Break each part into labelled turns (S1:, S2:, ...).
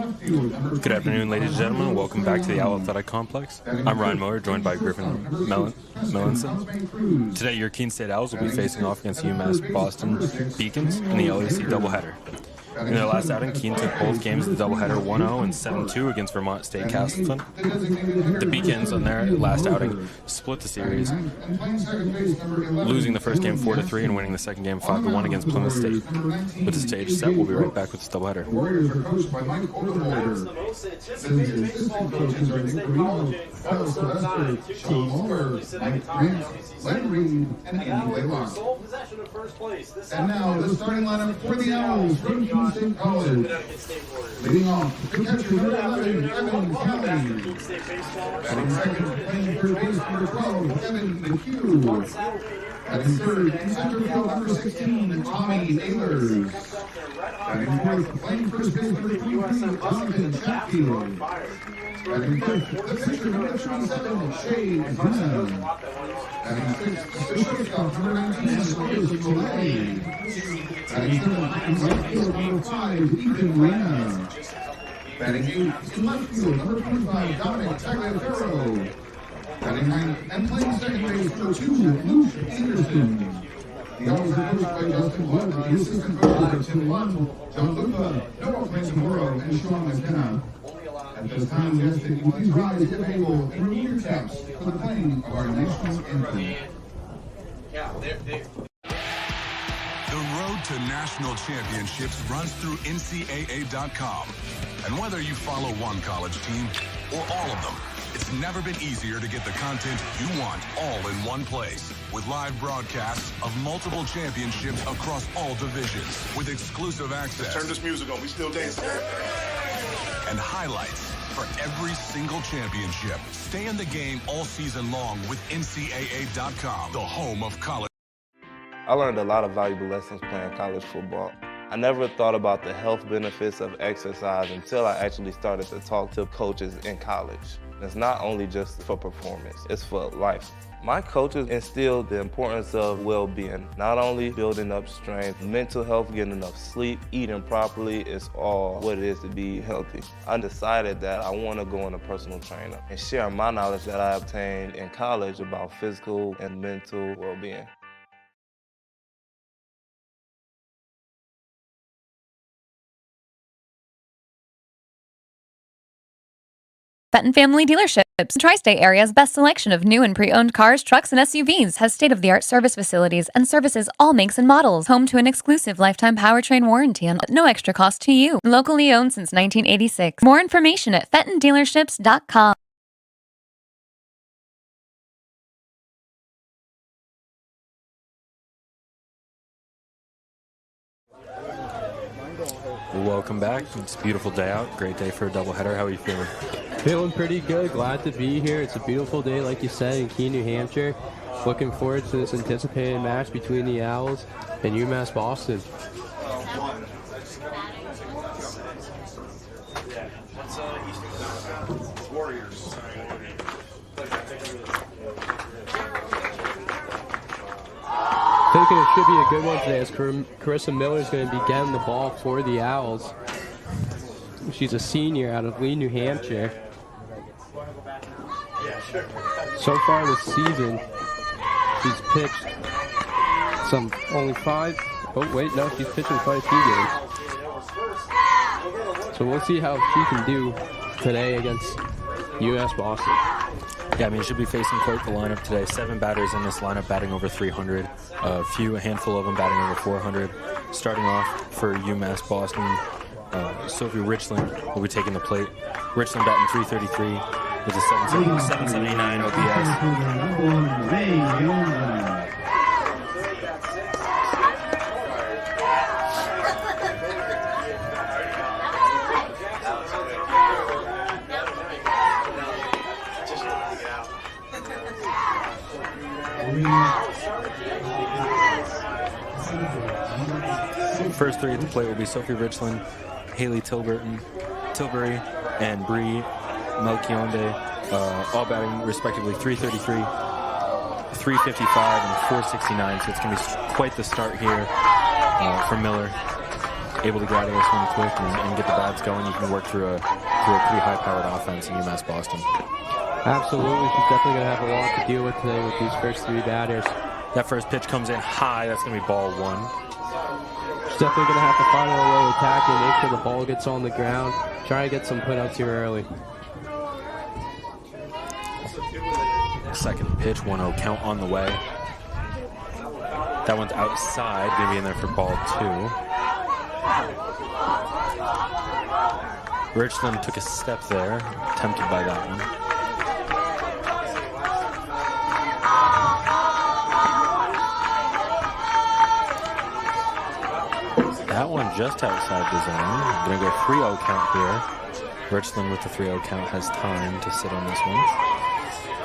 S1: Good afternoon, ladies and gentlemen. Welcome back to the Owl Athletic Complex. I'm Ryan Miller, joined by Griffin Melanson. Today, your Keene State Owls will be facing off against UMass-Boston Beacons in the LAC doubleheader. In their last outing, Keene took both games of the doubleheader 1-0 and 7-2 against Vermont State Castleton. The Beacons, on their last outing, split the series, losing the first game 4-3 and winning the second game 5-1 against Plymouth State. With the stage set, we'll be right back with this doubleheader.
S2: And now the starting lineup for the Owls from Keene State College. Leading off, the catcher number 11, Evan Kelly. Batting second, playing third base number 12, Evan McHugh. Batting third, in center field number 16, Tommy Naylor. Batting fourth, playing first base number 23, Jonathan Chatfield. Batting fifth, the pitcher number 27, Shay Brennan. Batting sixth, the shortstop number 19, Lewis Malay. Batting seventh, in right field number 5, Ethan Reyna. Batting eighth, in left field number 25, Dominic Tagliaferro. Batting ninth and playing second base for 2, Luke Anderson. The Owls are coached by Justin Wood, the assistant coaches are Tim Lund, John Luca, Noah Francismoro, and Sean McKenna. At this time, we ask that you please rise if able and remove your caps for the playing of our national anthem.
S3: The road to national championships runs through NCAA.com. And whether you follow one college team or all of them, it's never been easier to get the content you want all in one place. With live broadcasts of multiple championships across all divisions, with exclusive access.
S4: Let's turn this music on, we still dancing.
S3: And highlights for every single championship. Stay in the game all season long with NCAA.com, the home of college.
S5: I learned a lot of valuable lessons playing college football. I never thought about the health benefits of exercise until I actually started to talk to coaches in college. It's not only just for performance, it's for life. My coaches instilled the importance of well-being, not only building up strength, mental health, getting enough sleep, eating properly is all what it is to be healthy. I decided that I want to go on a personal trainer and share my knowledge that I obtained in college about physical and mental well-being.
S6: Fenton Family Dealerships, Tri-State Area's best selection of new and pre-owned cars, trucks, and SUVs, has state-of-the-art service facilities and services all makes and models. Home to an exclusive lifetime powertrain warranty and no extra cost to you. Locally owned since 1986. More information at FentonDealerships.com.
S1: Welcome back. It's a beautiful day out. Great day for a doubleheader. How are you feeling?
S7: Feeling pretty good. Glad to be here. It's a beautiful day, like you said, in Keene, New Hampshire. Looking forward to this anticipated match between the Owls and UMass-Boston. Thinking it should be a good one today, as Carissa Miller is going to be getting the ball for the Owls. She's a senior out of Lee, New Hampshire. So far this season, she's pitched she's pitching quite a few games. So we'll see how she can do today against UMass-Boston.
S1: Yeah, I mean, she'll be facing quite the lineup today. 7 batters in this lineup batting over 300. A handful of them batting over 400. Starting off for UMass-Boston, Sophie Richland will be taking the plate. Richland batting 333 with a 779 OPS. First 3 at the plate will be Sophie Richland, Haley Tilbury, and Bree Melchionde, all batting respectively 333, 355, and 469. So it's going to be quite the start here for Miller. able to get out of this one quick and get the bats going, you can work through a pretty high-powered offense in UMass-Boston.
S7: Absolutely. She's definitely going to have a lot to deal with today with these first three batters.
S1: That first pitch comes in high. That's going to be ball one.
S7: She's definitely going to have to find a way to attack and make sure the ball gets on the ground. Try to get some putouts here early.
S1: Second pitch, 1-0 count on the way. That one's outside, going to be in there for ball two. Richland took a step there, tempted by that one. That one just outside the zone. Going to go 3-0 count here. Richland with the 3-0 count has time to sit on this one.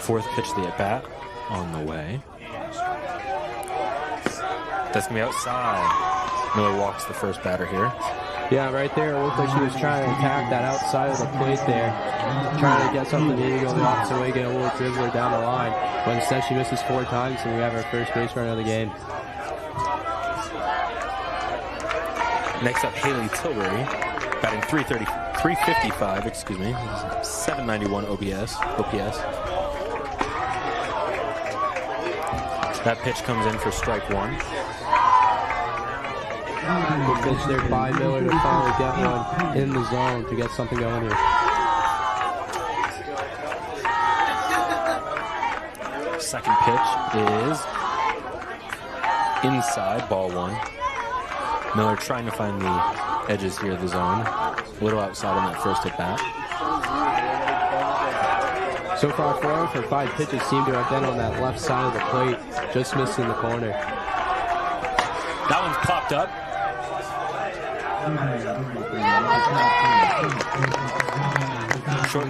S1: Fourth pitch of the at-bat on the way. That's going to be outside. Miller walks the first batter here.
S7: Yeah, right there, it looked like she was trying to attack that outside of the plate there. Trying to get something maybe go the opposite way, get a little dribbler down the line. But instead she misses 4 times, and we have our first base runner of the game.
S1: Next up, Haley Tilbury, batting 355, 791 OPS. That pitch comes in for strike one.
S7: Good pitch there by Miller to finally get one in the zone to get something going here.
S1: Second pitch is inside, ball one. Miller trying to find the edges here of the zone. A little outside on that first at bat.
S7: So far, 4 for 5 pitches seem to have been on that left side of the plate, just missing the corner.
S1: That one's popped up. Short,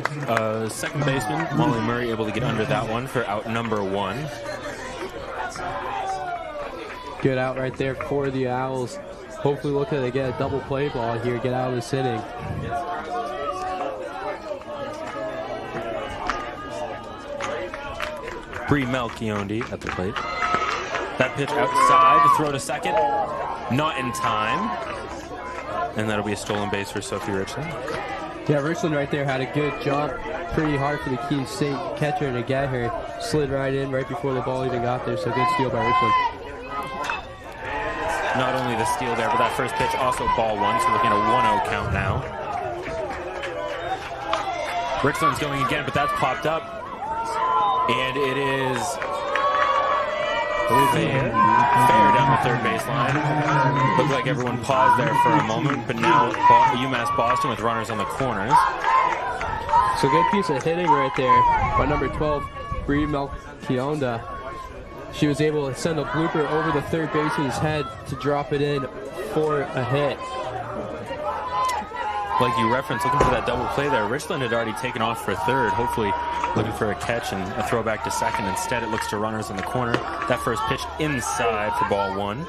S1: second baseman Molly Murray able to get under that one for out number 1.
S7: Good out right there for the Owls. Hopefully looking to get a double play ball here, get out of this inning.
S1: Bree Melchiondi at the plate. That pitch outside to throw to second. Not in time. And that'll be a stolen base for Sophie Richland.
S7: Yeah, Richland right there had a good jump. Pretty hard for the Keene State catcher to get her. Slid right in right before the ball even got there, so good steal by Richland.
S1: Not only the steal there, but that first pitch also ball one, so looking at a 1-0 count now. Richland's going again, but that's popped up. And it is fair down the third baseline. Looked like everyone paused there for a moment, but now UMass-Boston with runners on the corners.
S7: So good piece of hitting right there by number 12, Bree Melchionda. She was able to send a blooper over the third baseman's head to drop it in for a hit.
S1: Like you referenced, looking for that double play there. Richland had already taken off for third, hopefully looking for a catch and a throw back to second. Instead, it looks to runners in the corner. That first pitch inside for ball one.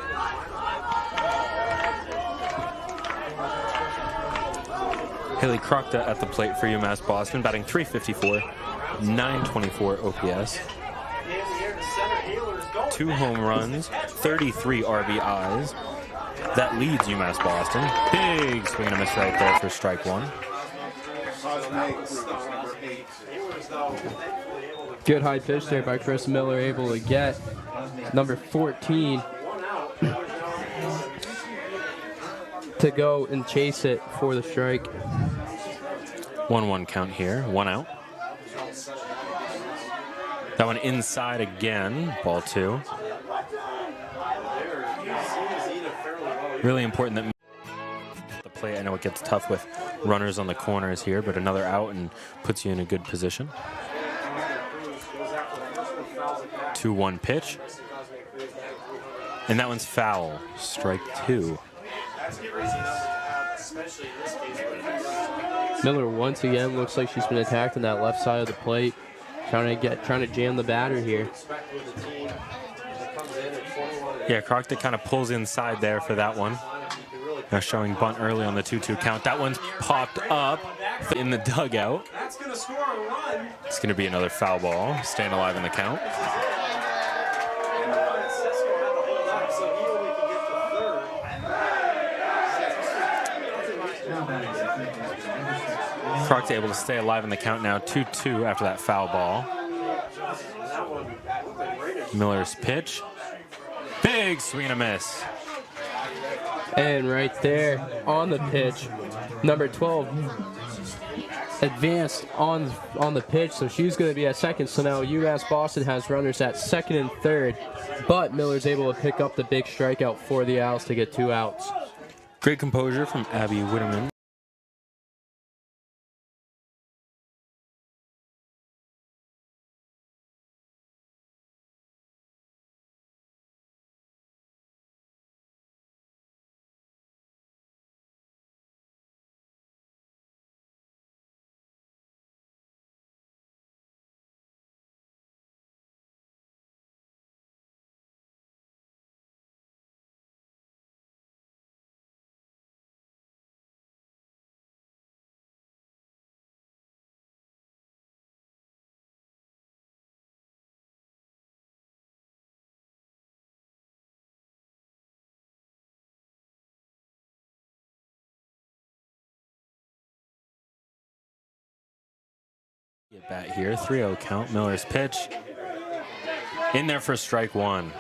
S1: Haley Crockta at the plate for UMass-Boston, batting .354, 924 OPS. 2 home runs, 33 RBIs. That leads UMass-Boston. Big swing and a miss right there for strike one.
S7: Good high pitch there by Chris Miller, able to get number 14 to go and chase it for the strike.
S1: 1-1 count here, 1 out. That one inside again, ball 2. Really important that the play. I know it gets tough with runners on the corners here, but another out and puts you in a good position. 2-1 pitch. And that one's foul. Strike 2.
S7: Miller once again looks like she's been attacked on that left side of the plate. Trying to jam the batter here.
S1: Yeah, Crockta kind of pulls inside there for that one. Now showing bunt early on the 2-2 count. That one's popped up in the dugout. It's going to be another foul ball. Staying alive in the count. Croc's able to stay alive in the count now, 2-2 after that foul ball. Miller's pitch. Big swing and a miss.
S7: And right there on the pitch, number 12 advanced on the pitch, so she's going to be at second. So now UMass-Boston has runners at second and third, but Miller's able to pick up the big strikeout for the Owls to get 2 outs.
S1: Great composure from Abby Witterman. Get bat here, 3-0 count. Miller's pitch. In there for strike 1.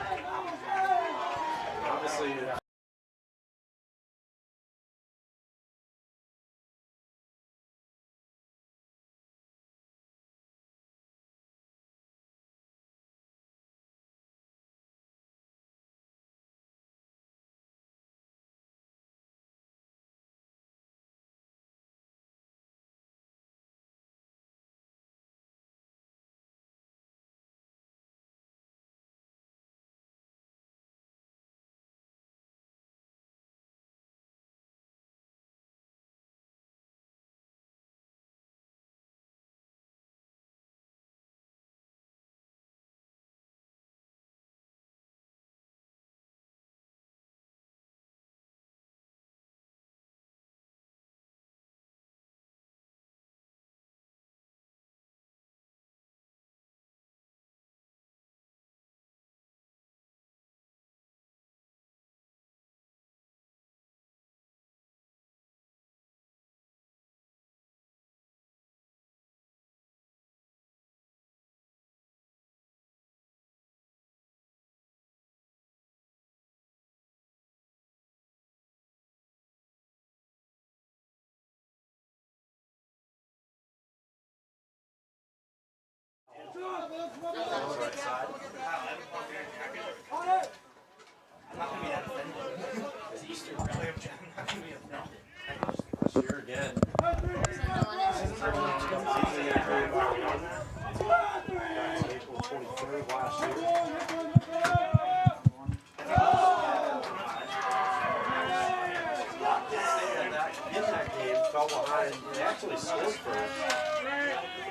S4: Fell behind and actually scored first.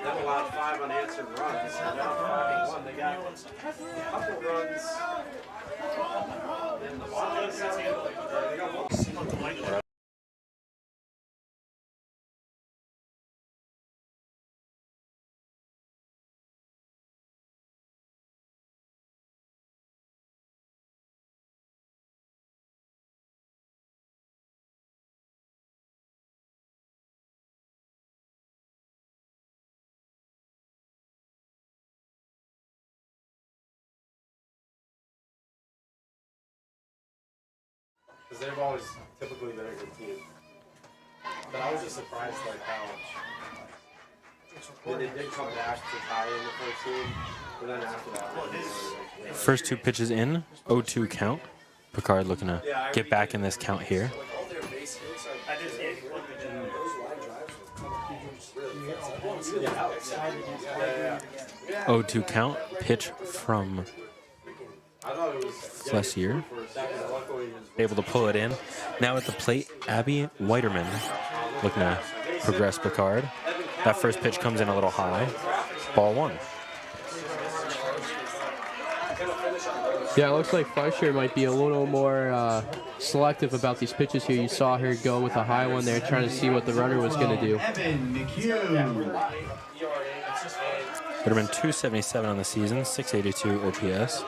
S4: Then allowed 5 unanswered runs. And now 5-1. They got a couple runs in the bottom. They got one. Because they've always typically been a good team. But I was just surprised like how they did come back to tie in the first game, but then after that.
S1: First 2 pitches in, 0-2 count. Picard looking to get back in this count here. 0-2 count, pitch from Flessier. Able to pull it in. Now at the plate, Abby Witterman looking to progress Picard. That first pitch comes in a little high. Ball 1.
S7: Yeah, it looks like Fleischer might be a little more selective about these pitches here. You saw her go with a high one there, trying to see what the runner was going to do.
S1: Witterman 277 on the season, 682 OPS.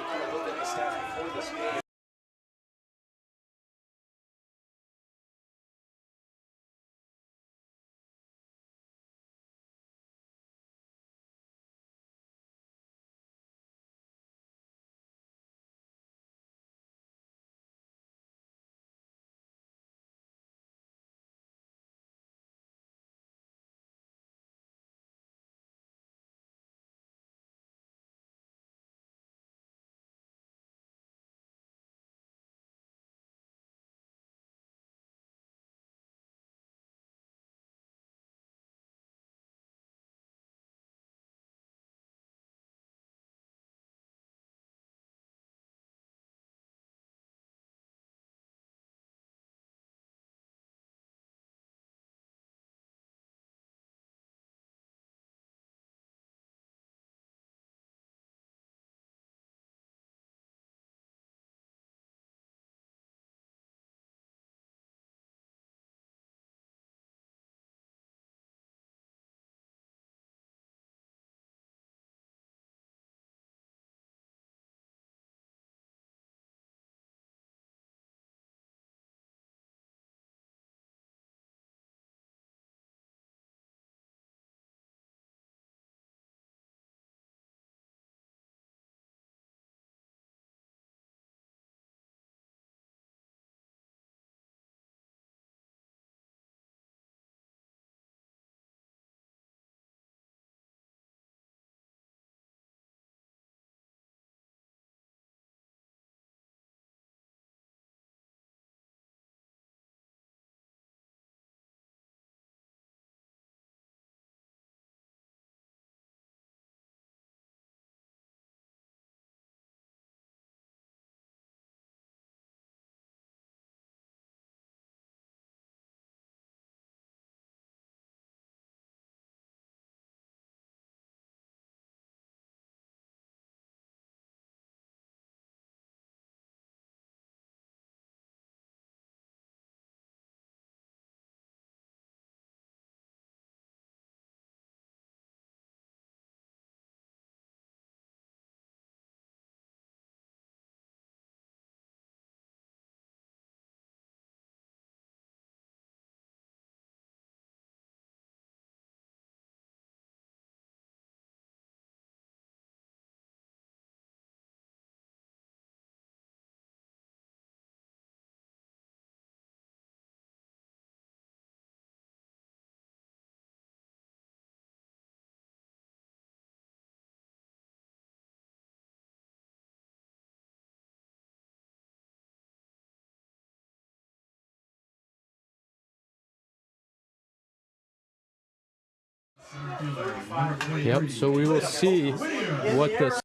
S7: Yep, so we will see what the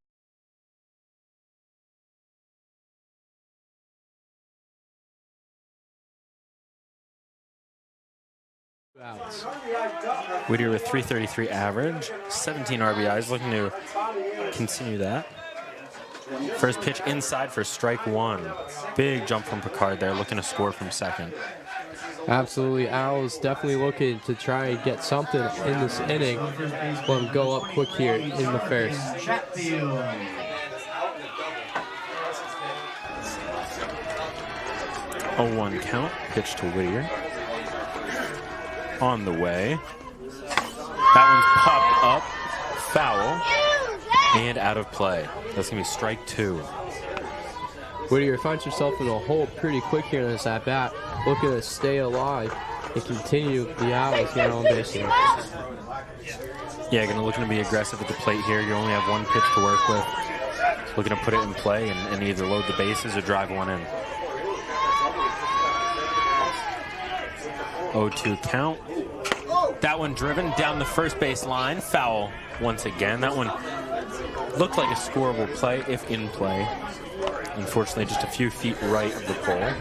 S7: outs.
S1: Whittier with 333 average, 17 RBIs, looking to continue that. First pitch inside for strike one. Big jump from Picard there, looking to score from second.
S7: Absolutely, Owls definitely looking to try and get something in this inning, but go up quick here in the first.
S1: 0-1 count, pitch to Whittier. On the way. That one's popped up, foul, and out of play. That's going to be strike two.
S7: Whittier finds yourself in a hole pretty quick here in this at-bat, looking to stay alive and continue the Owls here on base here.
S1: Yeah, looking to be aggressive at the plate here. You only have one pitch to work with. Looking to put it in play and either load the bases or drive one in. 0-2 count. That one driven down the first base line. Foul once again. That one looked like a scoreable play if in play. Unfortunately, just a few feet right of the pole.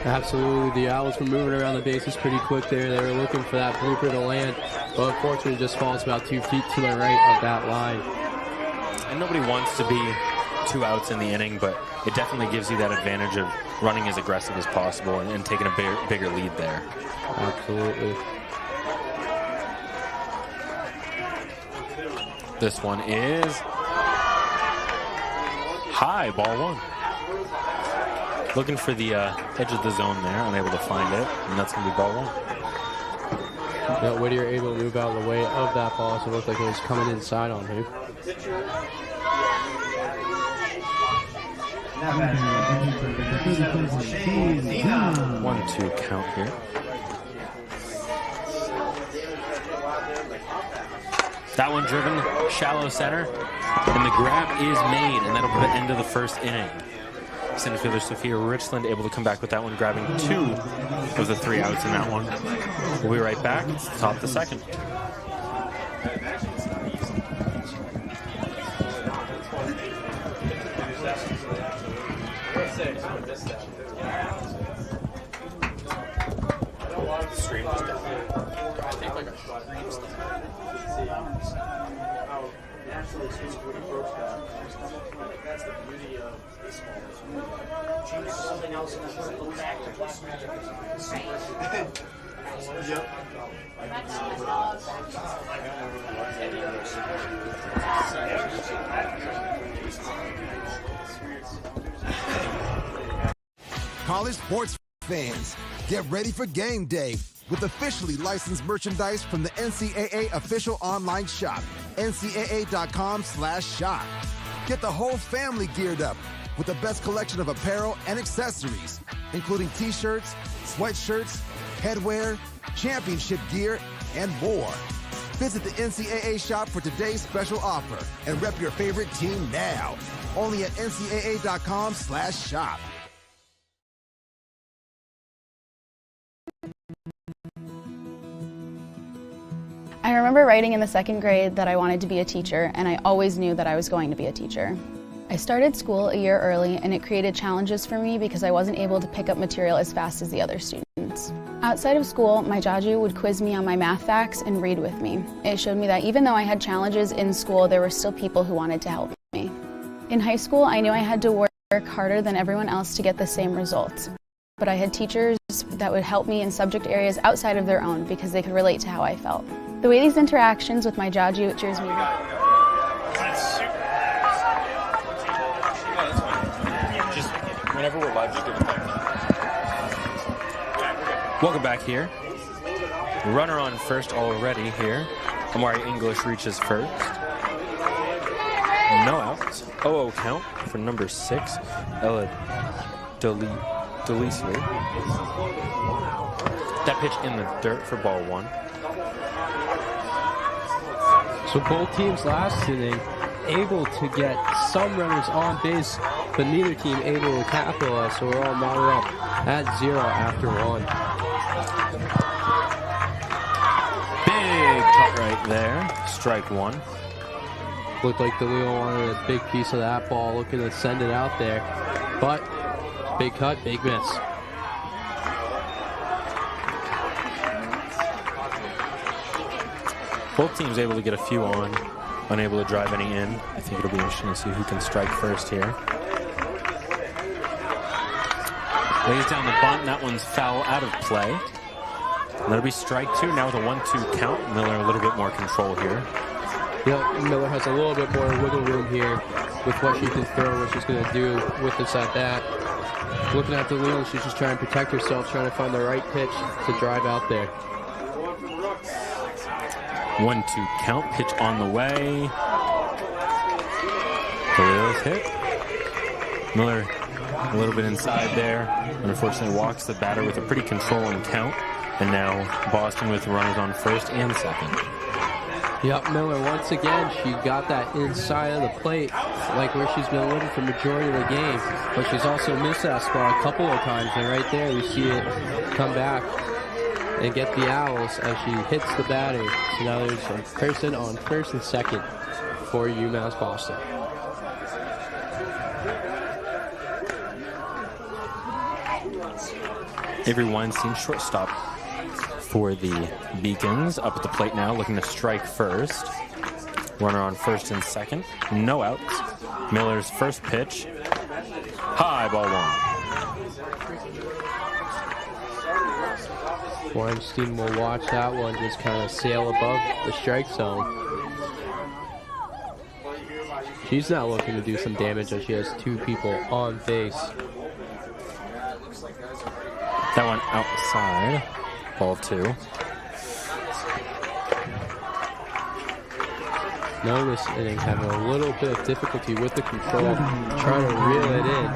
S7: Absolutely. The Owls were moving around the bases pretty quick there. They were looking for that blooper to land, but unfortunately just falls about 2 feet to the right of that line.
S1: And nobody wants to be 2 outs in the inning, but it definitely gives you that advantage of running as aggressive as possible and taking a bigger lead there.
S7: Absolutely.
S1: This one is high, ball one. Looking for the edge of the zone there, unable to find it, and that's going to be ball one.
S7: Yeah, Whittier able to move out of the way of that ball, so it looked like it was coming inside on him.
S1: 1-2 count here. That one driven shallow center, and the grab is made, and that'll put an end to the first inning. Center fielder Sophia Richland able to come back with that one, grabbing 2 of the 3 outs in that one. We'll be right back. It's the top of the second.
S4: That's the beauty of baseball. Change something else and then look back to plus magic. Yep.
S8: College sports fans, get ready for game day with officially licensed merchandise from the NCAA official online shop, ncaa.com/shop. Get the whole family geared up with the best collection of apparel and accessories, including t-shirts, sweatshirts, headwear, championship gear, and more. Visit the NCAA shop for today's special offer and rep your favorite team now. Only at ncaa.com/shop.
S9: I remember writing in the 2nd grade that I wanted to be a teacher, and I always knew that I was going to be a teacher. I started school a year early, and it created challenges for me because I wasn't able to pick up material as fast as the other students. Outside of school, my Jaju would quiz me on my math facts and read with me. It showed me that even though I had challenges in school, there were still people who wanted to help me. In high school, I knew I had to work harder than everyone else to get the same results. But I had teachers that would help me in subject areas outside of their own because they could relate to how I felt. The way these interactions with my Jaju cheers me up.
S1: Just whenever we're live, just give it back. Welcome back here. Runner on first already here. Amari English reaches first. No outs. 0-0 count for number 6, Ella Delisle. That pitch in the dirt for ball one.
S7: So both teams last inning able to get some runners on base, but neither team able to capitalize, so we're all mounted up at 0 after 1.
S1: Big cut right right there. Strike one.
S7: Looked like DeLeo wanted a big piece of that ball, looking to send it out there. But big cut, big miss.
S1: Both teams able to get a few on, unable to drive any in. I think it'll be interesting to see who can strike first here. Lays down the bunt, and that one's foul out of play. And that'll be strike two, now with a 1-2 count. Miller a little bit more control here.
S7: Yep, Miller has a little bit more wiggle room here with what she can throw, what she's going to do with this at bat. Looking at DeLeo, she's just trying to protect herself, trying to find the right pitch to drive out there.
S1: 1-2 count, pitch on the way. DeLeo's hit. Miller a little bit inside there. Unfortunately walks the batter with a pretty controlling count. And now Boston with runners on first and second.
S7: Yep, Miller once again, she got that inside of the plate, like where she's been living for the majority of the game. But she's also missed that spot a couple of times, and right there we see it come back and get the Owls as she hits the batter. So now there's a person on first and second for UMass-Boston.
S1: Avery Weinstein, shortstop for the Beacons, up at the plate now, looking to strike first. Runner on first and second, no outs. Miller's first pitch, high, ball one.
S7: Weinstein will watch that one just kind of sail above the strike zone. She's now looking to do some damage as she has two people on base.
S1: That one outside, ball two.
S7: Now this inning having a little bit of difficulty with the control, trying to reel it in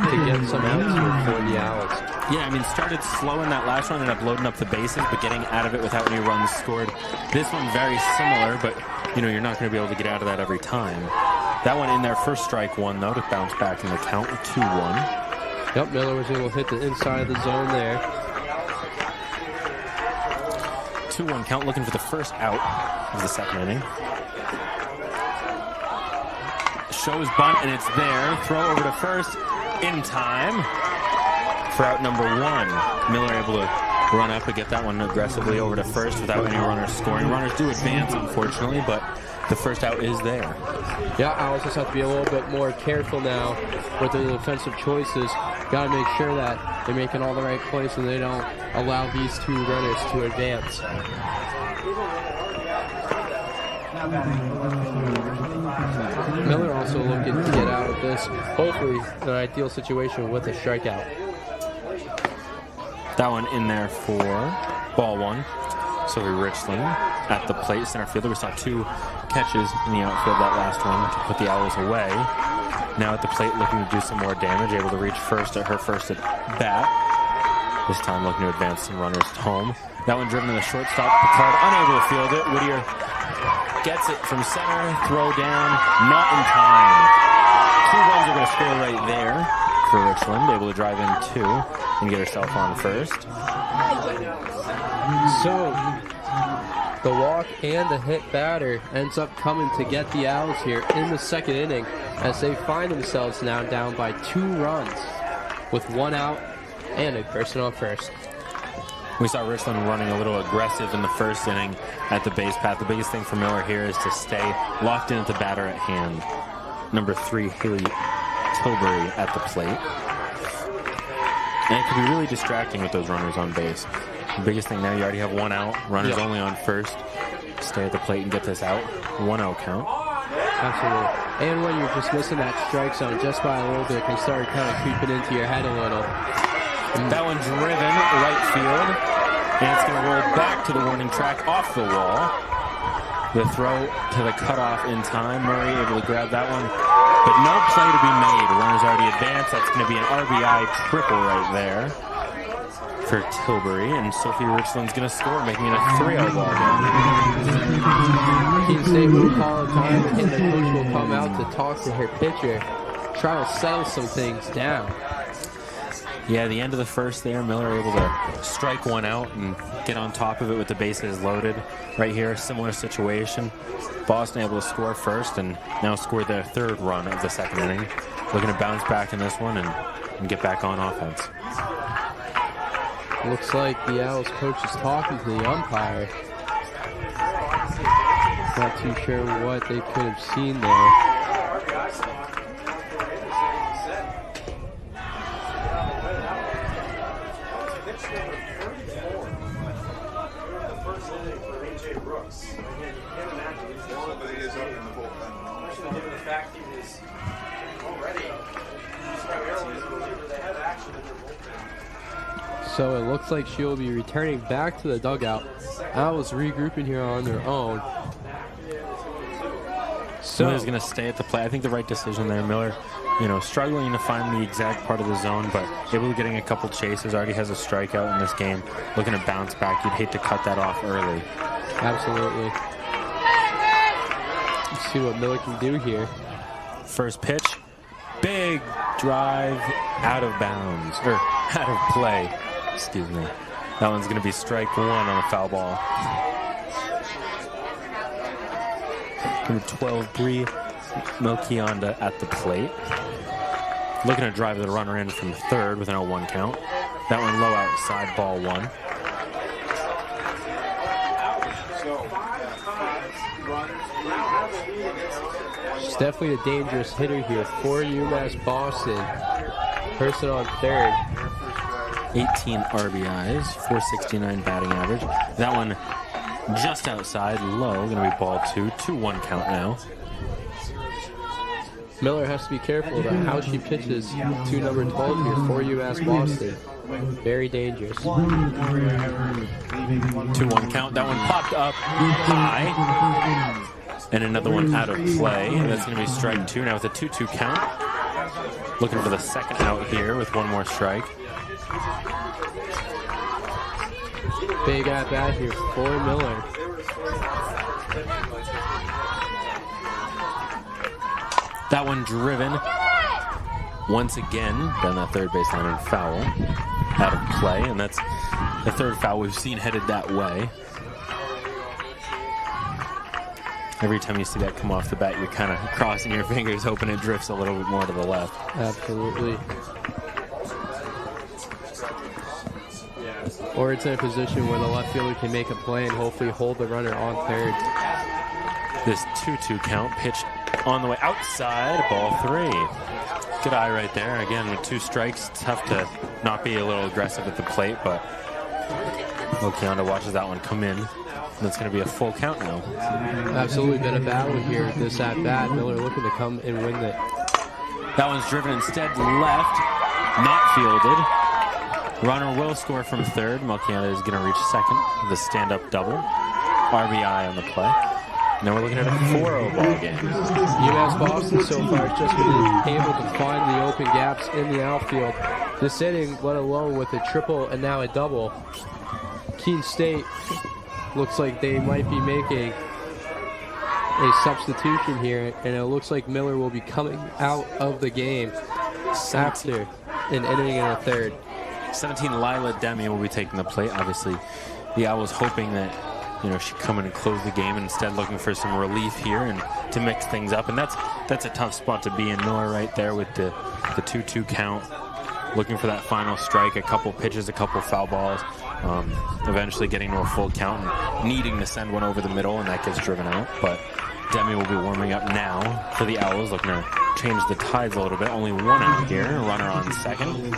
S7: to get some outs here for the Owls.
S1: Yeah, I mean, started slow in that last one, ended up loading up the bases, but getting out of it without any runs scored. This one very similar, but you know, you're not going to be able to get out of that every time. That one in their first strike one, though, to bounce back in the count, 2-1.
S7: Yep, Miller was able to hit the inside of the zone there.
S1: 2-1 count, looking for the first out of the second inning. Shows bunt, and it's there. Throw over to first in time for out number one. Miller able to run up and get that one aggressively over to first without any runners scoring. Runners do advance, unfortunately, but the first out is there.
S7: Yeah, Owls just have to be a little bit more careful now with their defensive choices. Got to make sure that they're making all the right plays and they don't allow these two runners to advance. Miller also looking to get out of this, hopefully an ideal situation with a strikeout.
S1: That one in there for ball one. Sophie Richland at the plate, center fielder. We saw two catches in the outfield that last one to put the Owls away. Now at the plate looking to do some more damage, able to reach first at her first at bat. This time looking to advance some runners home. That one driven to the shortstop. Picard unable to field it. Whittier gets it from center, throw down, not in time. Two runs are going to score right there for Richland, able to drive in two and get herself on first.
S7: So the walk and the hit batter ends up coming to get the Owls here in the second inning as they find themselves now down by 2 runs with 1 out and a person on first.
S1: We saw Richland running a little aggressive in the first inning at the base path. The biggest thing for Miller here is to stay locked in at the batter at hand. Number 3, Haley Tilbury at the plate. And it can be really distracting with those runners on base. The biggest thing now, you already have 1 out. Runners only on first. Stay at the plate and get this out. 1-0 count.
S7: Absolutely. And when you're just missing that strike zone just by a little bit, it can start kind of creeping into your head a little.
S1: That one driven right field, and it's going to roll back to the warning track off the wall. The throw to the cutoff in time. Murray able to grab that one, but no play to be made. Runners already advanced. That's going to be an RBI triple right there for Tilbury, and Sophie Richland's going to score, making it a 3-0 ball game.
S7: Keene State will call a time, and the coach will come out to talk to her pitcher, try to settle some things down.
S1: Yeah, the end of the first there, Miller able to strike one out and get on top of it with the bases loaded. Right here, similar situation. Boston able to score first and now score their third run of the second inning. Looking to bounce back in this one and get back on offense.
S7: Looks like the Owls coach is talking to the umpire. Not too sure what they could have seen there. So it looks like she'll be returning back to the dugout. Owls regrouping here on their own.
S1: So Miller's going to stay at the plate. I think the right decision there. Miller, struggling to find the exact part of the zone, but able to getting a couple chases. Already has a strikeout in this game. Looking to bounce back. You'd hate to cut that off early.
S7: Absolutely. Let's see what Miller can do here.
S1: First pitch. Big drive out of bounds, or out of play. Excuse me. That one's going to be strike one on a foul ball. Number 12, Bree Melchionda at the plate. Looking to drive the runner in from third with an 0-1 count. That one low outside, ball one.
S7: She's definitely a dangerous hitter here for UMass-Boston. Person on third.
S1: 18 RBIs, 469 batting average. That one just outside, low, going to be ball two. 2-1 count now.
S7: Miller has to be careful about how she pitches to number 12 here for UMass-Boston. Very dangerous.
S1: 2-1 count. That one popped up high. And another one out of play. That's going to be strike two now with a 2-2 count. Looking for the second out here with one more strike.
S7: Big at bat here for Miller.
S1: That one driven once again down that third baseline and foul out of play, and that's the third foul we've seen headed that way. Every time you see that come off the bat, you're kind of crossing your fingers, hoping it drifts a little bit more to the left.
S7: Absolutely. Or it's in a position where the left fielder can make a play and hopefully hold the runner on third.
S1: This 2-2 count, pitched on the way outside, ball three. Good eye right there. Again, with two strikes, tough to not be a little aggressive at the plate, but Melchionda watches that one come in. That's going to be a full count now.
S7: Absolutely been a battle here. This at bat, Miller looking to come and win it.
S1: That one's driven instead left, not fielded. Runner will score from third. Melchionda is going to reach second with a stand-up double. RBI on the play. Now we're looking at a 4-0 ball game.
S7: UMass-Boston so far has just been able to find the open gaps in the outfield. This inning, let alone with a triple and now a double. Keene State looks like they might be making a substitution here, and it looks like Miller will be coming out of the game after an inning and a third.
S1: 17, Lila Demi will be taking the plate. Obviously, the Owls hoping that she'd come in and close the game, and instead looking for some relief here and to mix things up. And that's a tough spot to be in. Miller right there with the 2-2 count, looking for that final strike, a couple pitches, a couple foul balls, eventually getting to a full count and needing to send one over the middle, and that gets driven out. But Demi will be warming up now for the Owls, looking to change the tides a little bit. Only one out here, a runner on second.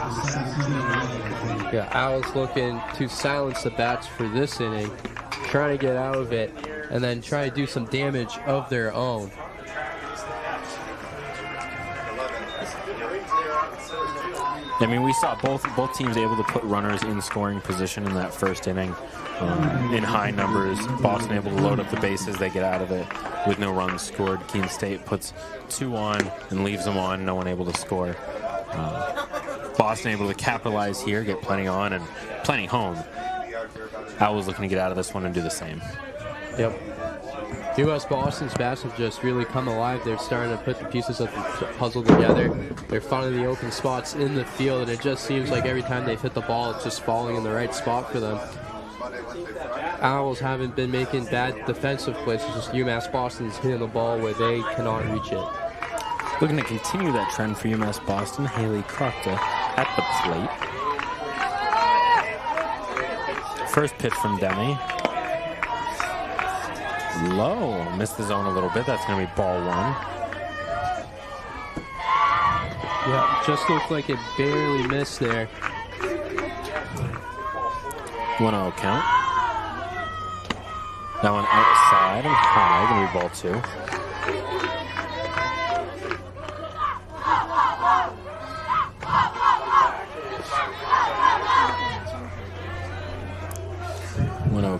S7: Yeah, Owls looking to silence the bats for this inning, trying to get out of it, and then try to do some damage of their own.
S1: I mean, we saw both teams able to put runners in scoring position in that first inning in high numbers. Boston able to load up the bases. They get out of it with no runs scored. Keene State puts two on and leaves them on. No one able to score. Boston able to capitalize here, get plenty on and plenty home. Owls looking to get out of this one and do the same.
S7: Yep. UMass-Boston's bats have just really come alive. They're starting to put the pieces of the puzzle together. They're finding the open spots in the field, and it just seems like every time they've hit the ball, it's just falling in the right spot for them. Owls haven't been making bad defensive plays. It's just UMass-Boston's hitting the ball where they cannot reach it.
S1: Looking to continue that trend for UMass-Boston, Haley Crockta at the plate. First pitch from Demi. Low, missed the zone a little bit. That's going to be ball 1.
S7: Yeah, just looked like it barely missed there.
S1: 1-0 count. That one outside and high, going to be ball 2.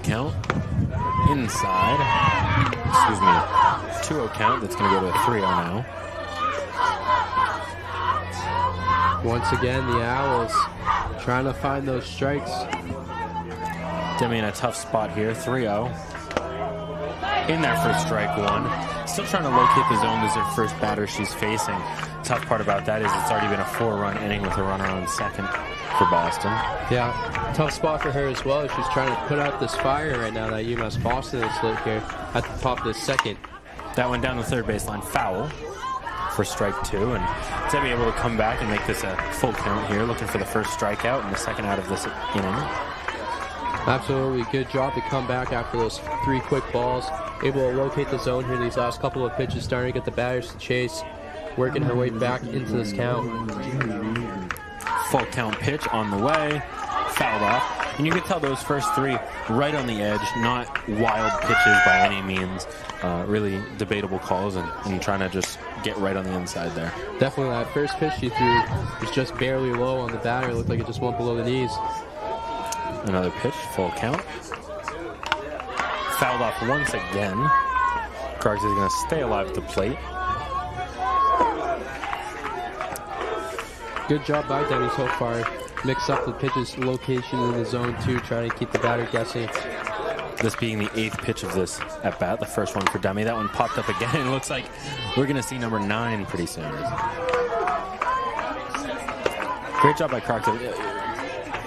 S1: Count inside, excuse me, 2-0 count. That's going to go to a 3-0 now.
S7: Once again, the Owls trying to find those strikes.
S1: Demi in a tough spot here, 3-0. In there for strike 1. Still trying to locate the zone. This is her first batter she's facing. Tough part about that is it's already been a 4-run inning with a runner on second for Boston.
S7: Yeah, tough spot for her as well. She's trying to put out this fire right now that UMass-Boston is lit here at the top of the second.
S1: That one down the third baseline, foul for strike 2, and Demi able to come back and make this a full count here, looking for the first strikeout and the second out of this inning.
S7: Absolutely, good job to come back after those 3 quick balls. Able to locate the zone here these last couple of pitches, starting to get the batters to chase, working her way back into this count.
S1: Full count pitch on the way, fouled off. And you can tell those first 3 right on the edge, not wild pitches by any means. Really debatable calls and trying to just get right on the inside there.
S7: Definitely that first pitch she threw was just barely low on the batter. It looked like it just went below the knees.
S1: Another pitch, full count. Fouled off once again. Garza is going to stay alive at the plate.
S7: Good job by Demi so far. Mix up the pitches location in the zone too, trying to keep the batter guessing.
S1: This being the 8th pitch of this at bat, the first one for Demi. That one popped up again. It looks like we're going to see number 9 pretty soon. Great job by Crockett.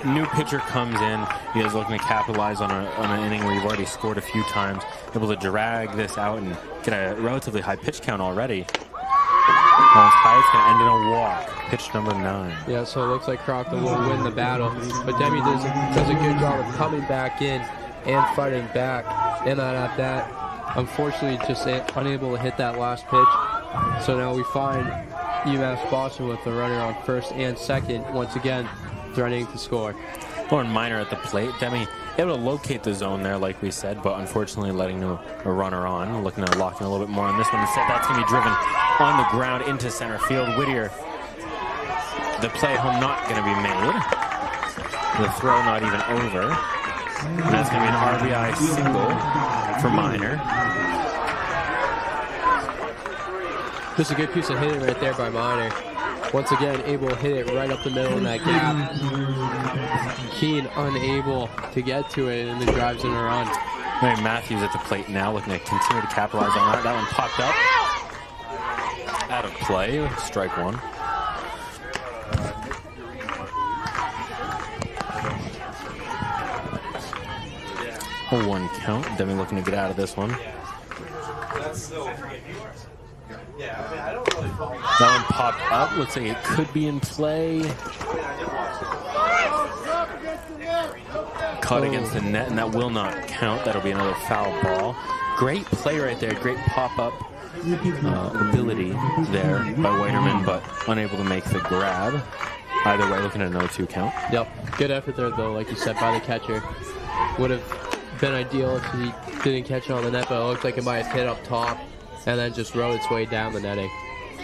S1: New pitcher comes in. He is looking to capitalize on an inning where you've already scored a few times. Able to drag this out and get a relatively high pitch count already. That one's high. It's going to end in a walk. Pitch number 9.
S7: Yeah, so it looks like Crockett will win the battle. But Demi does a good job of coming back in and fighting back. And at that, unfortunately, just unable to hit that last pitch. So now we find UMass-Boston with the runner on first and second, once again, threatening to score.
S1: Lauren Miner at the plate. Demi able to locate the zone there, like we said, but unfortunately letting a runner on. Looking to lock in a little bit more on this one. Instead, that's going to be driven on the ground into center field. Whittier, the play at home not going to be made. The throw not even over. And that's going to be an RBI single for Miner.
S7: Just a good piece of hitting right there by Miner. Once again, able to hit it right up the middle in that gap. Keene unable to get to it, and the drives in a run.
S1: Mary Matthews at the plate now, looking to continue to capitalize on that. That one popped up. Out of play, strike 1. A 1 count. Demi looking to get out of this one. That one popped up. Looks like it could be in play. Caught against the net, and that will not count. That'll be another foul ball. Great play right there. Great pop-up ability there by Whiterman, but unable to make the grab. Either way, looking at an 0-2 count.
S7: Yep. Good effort there, though, like you said, by the catcher. Would have been ideal if he didn't catch it on the net, but it looked like it might have hit up top and then just rode its way down the netting.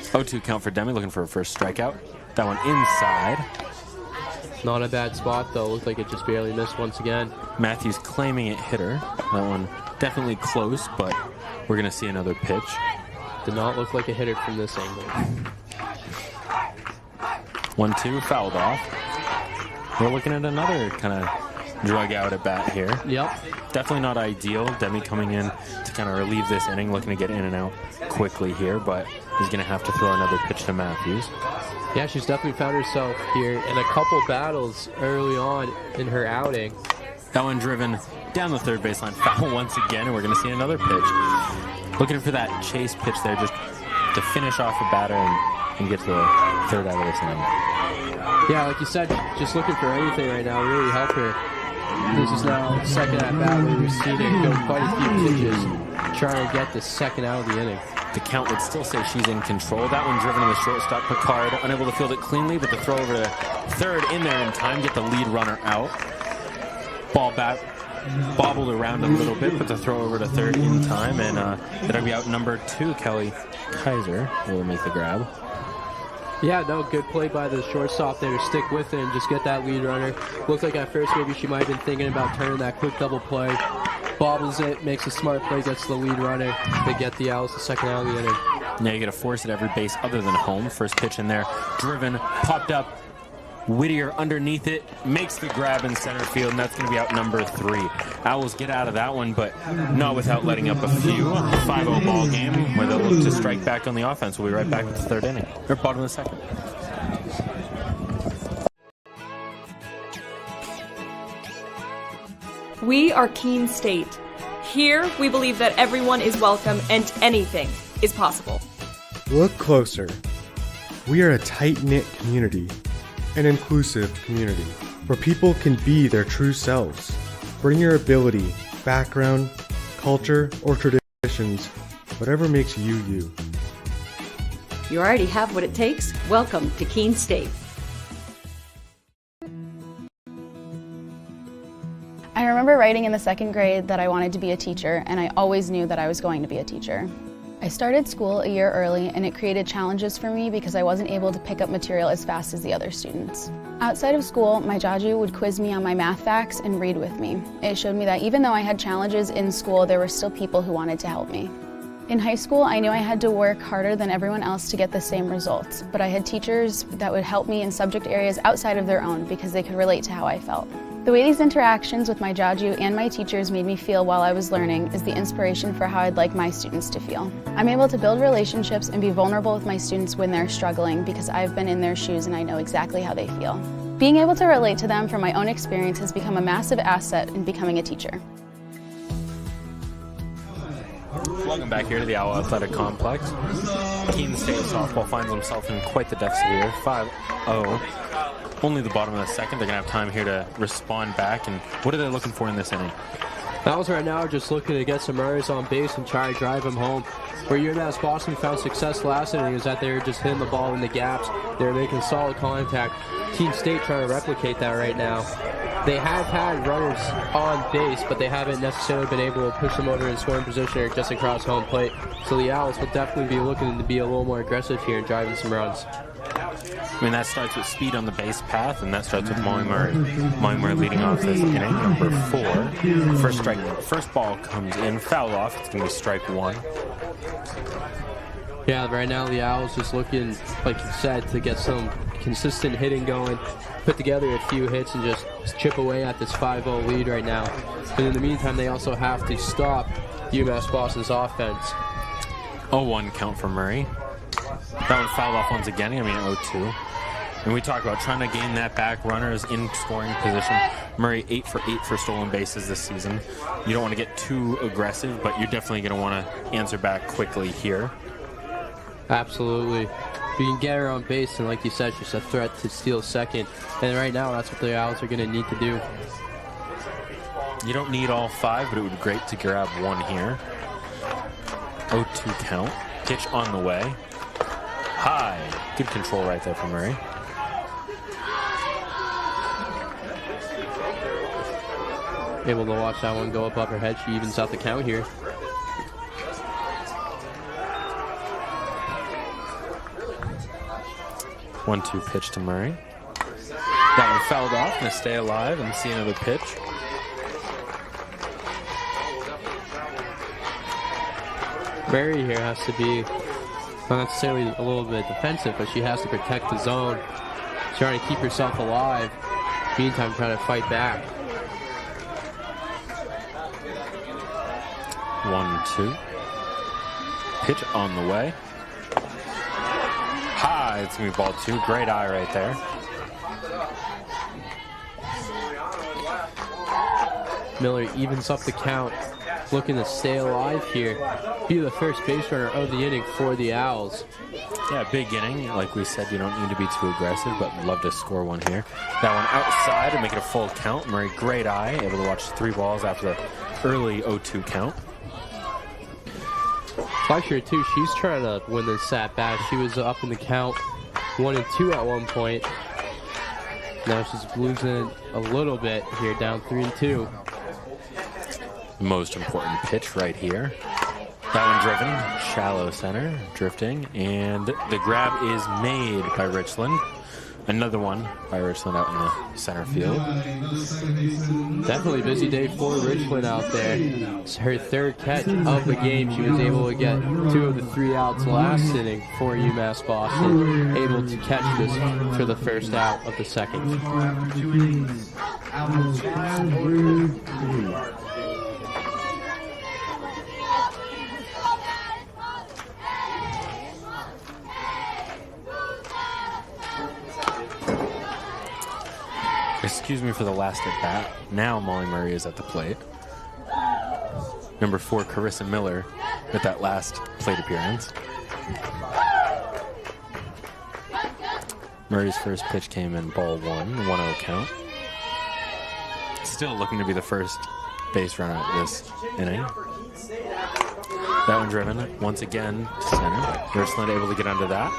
S1: 0-2 count for Demi, looking for a first strikeout. That one inside.
S7: Not a bad spot, though. Looked like it just barely missed once again.
S1: Matthews claiming it hit her. That one definitely close, but we're going to see another pitch.
S7: Did not look like a hitter from this angle.
S1: 1-2, fouled off. We're looking at another kind of drug out at bat here.
S7: Yep.
S1: Definitely not ideal. Demi coming in to kind of relieve this inning, looking to get in and out quickly here, but he's going to have to throw another pitch to Matthews.
S7: Yeah, she's definitely found herself here in a couple battles early on in her outing.
S1: That one driven down the third baseline, foul once again, and we're going to see another pitch. Looking for that chase pitch there just to finish off the batter and get to the third out of this inning.
S7: Yeah, like you said, just looking for anything right now really help her. This is now second at bat where we've seen it go quite a few pitches trying to get the second out of the inning.
S1: The count would still say she's in control. That one driven to the shortstop, Picard, unable to field it cleanly, but the throw over to third in there in time, get the lead runner out. Ball back, bobbled around a little bit, but the throw over to third in time, and that'll be out number 2, Kelly Kaiser will make the grab.
S7: Yeah, no, good play by the shortstop there to stick with it and just get that lead runner. Looked like at first maybe she might have been thinking about turning that quick double play. Bobbles it, makes a smart play, gets the lead runner to get the out, the second out of the inning.
S1: Now you got to force at every base other than home. First pitch in there, driven, popped up. Whittier underneath it, makes the grab in center field, and that's going to be out number 3. Owls get out of that one, but not without letting up a few. 5-0 ball game where they'll look to strike back on the offense. We'll be right back with the third inning, or bottom of the second.
S10: We are Keene State. Here, we believe that everyone is welcome and anything is possible.
S11: Look closer. We are a tight-knit community, an inclusive community, where people can be their true selves. Bring your ability, background, culture, or traditions, whatever makes you you.
S12: You already have what it takes. Welcome to Keene State.
S9: I remember writing in the second grade that I wanted to be a teacher, and I always knew that I was going to be a teacher. I started school a year early, and it created challenges for me because I wasn't able to pick up material as fast as the other students. Outside of school, my jaju would quiz me on my math facts and read with me. It showed me that even though I had challenges in school, there were still people who wanted to help me. In high school, I knew I had to work harder than everyone else to get the same results, but I had teachers that would help me in subject areas outside of their own because they could relate to how I felt. The way these interactions with my jaju and my teachers made me feel while I was learning is the inspiration for how I'd like my students to feel. I'm able to build relationships and be vulnerable with my students when they're struggling because I've been in their shoes and I know exactly how they feel. Being able to relate to them from my own experience has become a massive asset in becoming a teacher.
S1: Welcome back here to the Owl Athletic Complex. Keene State softball finds himself in quite the deficit here, 5-0. Only the bottom of the second. They're going to have time here to respond back. And what are they looking for in this inning?
S7: Owls right now are just looking to get some runners on base and try to drive them home. Where UMass-Boston found success last inning is that they were just hitting the ball in the gaps. They were making solid contact. Keene State trying to replicate that right now. They have had runners on base, but they haven't necessarily been able to push them over in scoring position or just across home plate. So the Owls will definitely be looking to be a little more aggressive here and driving some runs.
S1: I mean, that starts with speed on the base path, and that starts with Molly Murray. Molly Murray leading off this inning, number 4. First strike, first ball comes in, foul off. It's going to be strike 1.
S7: Yeah, right now the Owls just looking, like you said, to get some consistent hitting going, put together a few hits and just chip away at this 5-0 lead right now. But in the meantime, they also have to stop UMass-Boston's offense.
S1: 0-1 count for Murray. That one fouled off once again. 0-2. And we talk about trying to gain that back. Runners in scoring position. Murray 8 for 8 for stolen bases this season. You don't want to get too aggressive, but you're definitely going to want to answer back quickly here.
S7: Absolutely. If you can get her on base, and like you said, she's a threat to steal second. And right now, that's what the Owls are going to need to do.
S1: You don't need all 5, but it would be great to grab 1 here. 0-2 count. Pitch on the way. High. Good control right there from Murray.
S7: Able to watch that one go up her head. She evens out the count here.
S1: One-two pitch to Murray. That one fouled off. Gonna stay alive and see another pitch.
S7: Murray here has to be not necessarily a little bit defensive, but she has to protect the zone. She's trying to keep herself alive. Meantime, trying to fight back.
S1: 1-2. Pitch on the way. High, it's going to be ball 2. Great eye right there.
S7: Miller evens up the count, looking to stay alive here. Be the first base runner of the inning for the Owls.
S1: Yeah, big inning. Like we said, you don't need to be too aggressive, but we'd love to score one here. That one outside to make it a full count. Murray, great eye, able to watch 3 balls after the early 0-2 count.
S7: Fleischer, too, she's trying to win this at-bat. She was up in the count 1-2 at one point. Now she's losing a little bit here, down 3-2.
S1: Most important pitch right here. That one driven, shallow center, drifting, and the grab is made by Richland. Another one by Richland out in the center field.
S7: Definitely a busy day for Richland out there. It's her 3rd catch of the game. She was able to get 2 of the 3 outs last inning for UMass-Boston. Able to catch this for the first out of the second.
S1: Excuse me for the last at bat. Now Molly Murray is at the plate. Number 4, Carissa Miller, with that last plate appearance. Murray's first pitch came in ball 1, 1-0 count. Still looking to be the first base runner at this inning. That one driven once again to center. Richland able to get under that.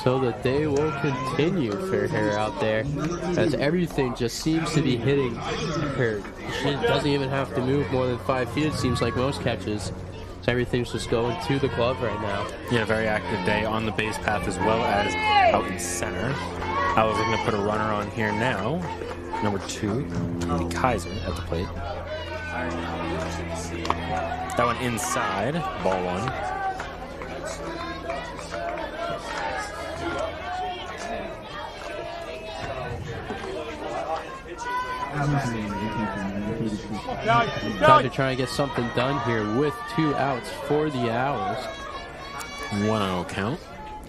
S7: So the day will continue for her out there, as everything just seems to be hitting her. She doesn't even have to move more than 5 feet, it seems like most catches. So everything's just going to the glove right now.
S1: Yeah, very active day on the base path as well as out in center. I was looking to put a runner on here now. Number 2, Kaiser at the plate. That one inside, ball 1.
S7: Kaiser trying to get something done here with 2 outs for the Owls.
S1: 1-0 count.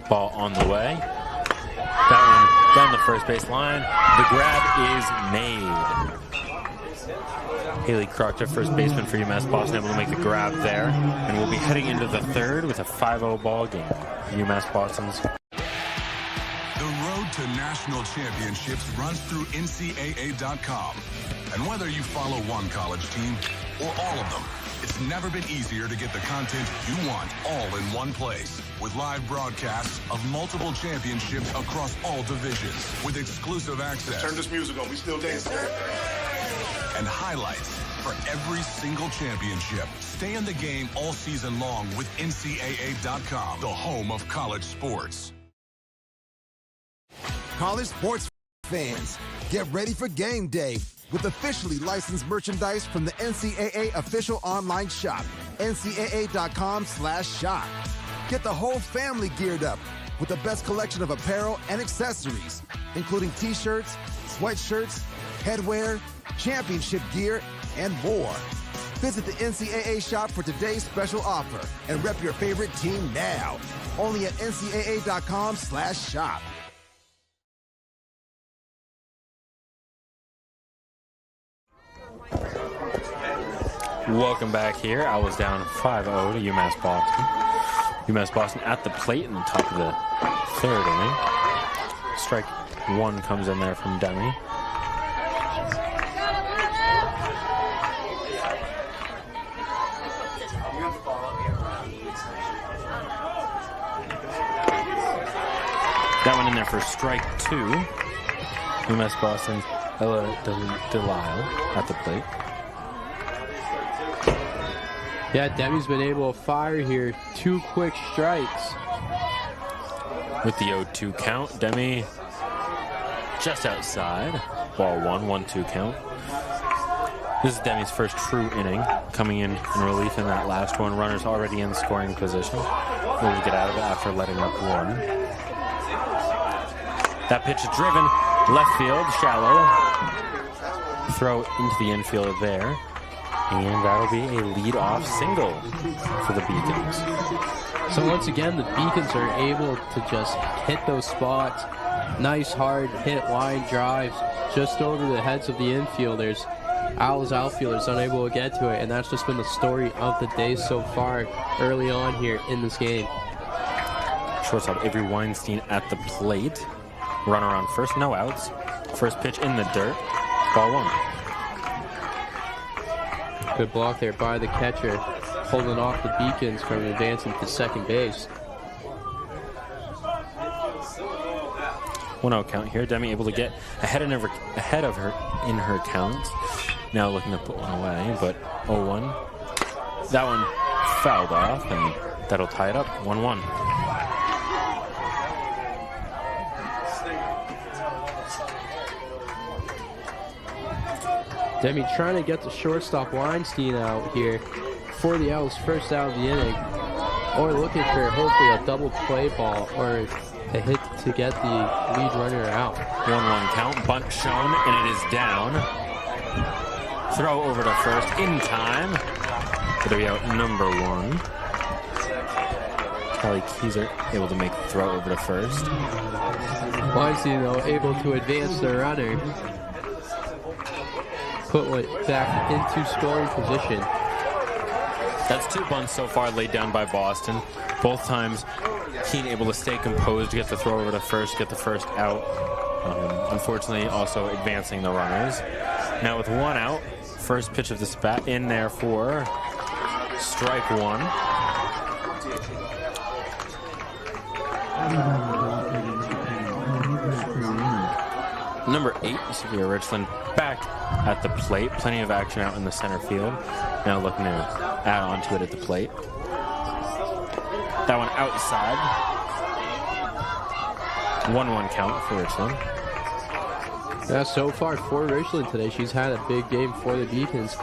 S1: Ball on the way. That one down the first base line. The grab is made. Haley Crocker, first baseman for UMass-Boston, able to make the grab there. And we'll be heading into the 3rd with a 5-0 ball game. UMass-Boston's.
S3: The road to national championships runs through NCAA.com. And whether you follow one college team or all of them, it's never been easier to get the content you want all in one place. With live broadcasts of multiple championships across all divisions, with exclusive access.
S13: Turn this music on, we still dancing.
S3: And highlights for every single championship. Stay in the game all season long with NCAA.com, the home of college sports.
S8: College sports fans, get ready for game day with officially licensed merchandise from the NCAA official online shop, ncaa.com/shop. Get the whole family geared up with the best collection of apparel and accessories, including t-shirts, sweatshirts, headwear, championship gear, and more. Visit the NCAA shop for today's special offer and rep your favorite team now. Only at ncaa.com/shop.
S1: Welcome back here. I was down 5-0 to UMass-Boston. UMass-Boston at the plate in the top of the 3rd inning. Strike 1 comes in there from Demi. That one in there for strike 2. UMass-Boston's Ella Delisle at the plate.
S7: Yeah, Demi's been able to fire here. 2 quick strikes.
S1: With the 0-2 count, Demi just outside. Ball 1, 1-2 count. This is Demi's first true inning, coming in relief in that last one. Runners already in scoring position. Able to get out of it after letting up 1. That pitch is driven, left field, shallow. Throw into the infield there. And that'll be a lead-off single for the Beacons.
S7: So once again, the Beacons are able to just hit those spots. Nice hard hit line drives just over the heads of the infielders. Owls outfielders unable to get to it, and that's just been the story of the day so far early on here in this game.
S1: Shortstop Avery Weinstein at the plate. Runner on first, no outs. First pitch in the dirt, ball one.
S7: Good block there by the catcher, holding off the Beacons from advancing to second base.
S1: 1-0 count here. Demi able to get ahead of her in her count. Now looking to put one away, but 0-1. That one fouled off, and that'll tie it up 1-1.
S7: Demi trying to get the shortstop Weinstein out here for the Owls' first out of the inning, or looking for hopefully a double play ball or a hit to get the lead runner out.
S1: 1-1 count, bunt shown, and it is down. Throw over to first in time. It'll be out number one. Kelly Keyser able to make the throw over to first.
S7: Weinstein, though, able to advance the runner. Put it back into scoring position.
S1: That's 2 bunts so far laid down by Boston. Both times, Keene able to stay composed, get the throw over to first, get the first out. Unfortunately, also advancing the runners. Now with 1 out, first pitch of this bat in there for strike one. Number 8, Sophia Richland, back at the plate. Plenty of action out in the center field. Now looking to add on to it at the plate. That one outside. 1-1 count for Richland.
S7: Yeah, so far for Richland today, she's had a big game for the Beacons.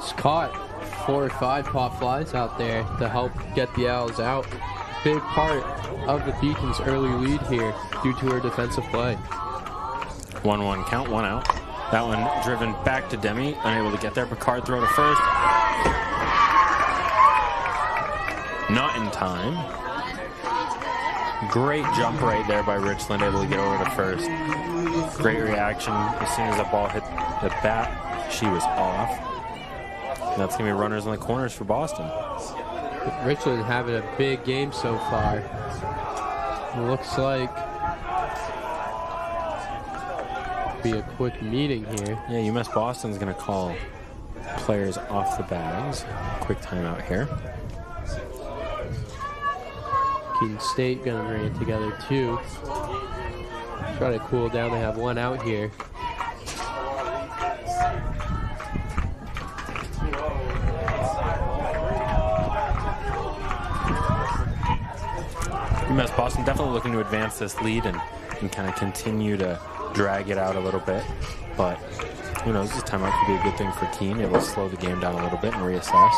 S7: She's caught 4 or 5 pop flies out there to help get the Owls out. Big part of the Beacons' early lead here due to her defensive play.
S1: 1-1 count, 1 out. That one driven back to Demi, unable to get there. Picard throw to first. Not in time. Great jump right there by Richland, able to get over to first. Great reaction. As soon as the ball hit the bat, she was off. And that's going to be runners in the corners for Boston.
S7: Richland having a big game so far. It looks like be a quick meeting here.
S1: Yeah, UMass-Boston's going to call players off the bags. Quick timeout here.
S7: Keene State going to bring it together too. Try to cool down. They have 1 out here.
S1: UMass-Boston definitely looking to advance this lead and kind of continue to drag it out a little bit, but who knows, this timeout could be a good thing for Keene. It will slow the game down a little bit and reassess.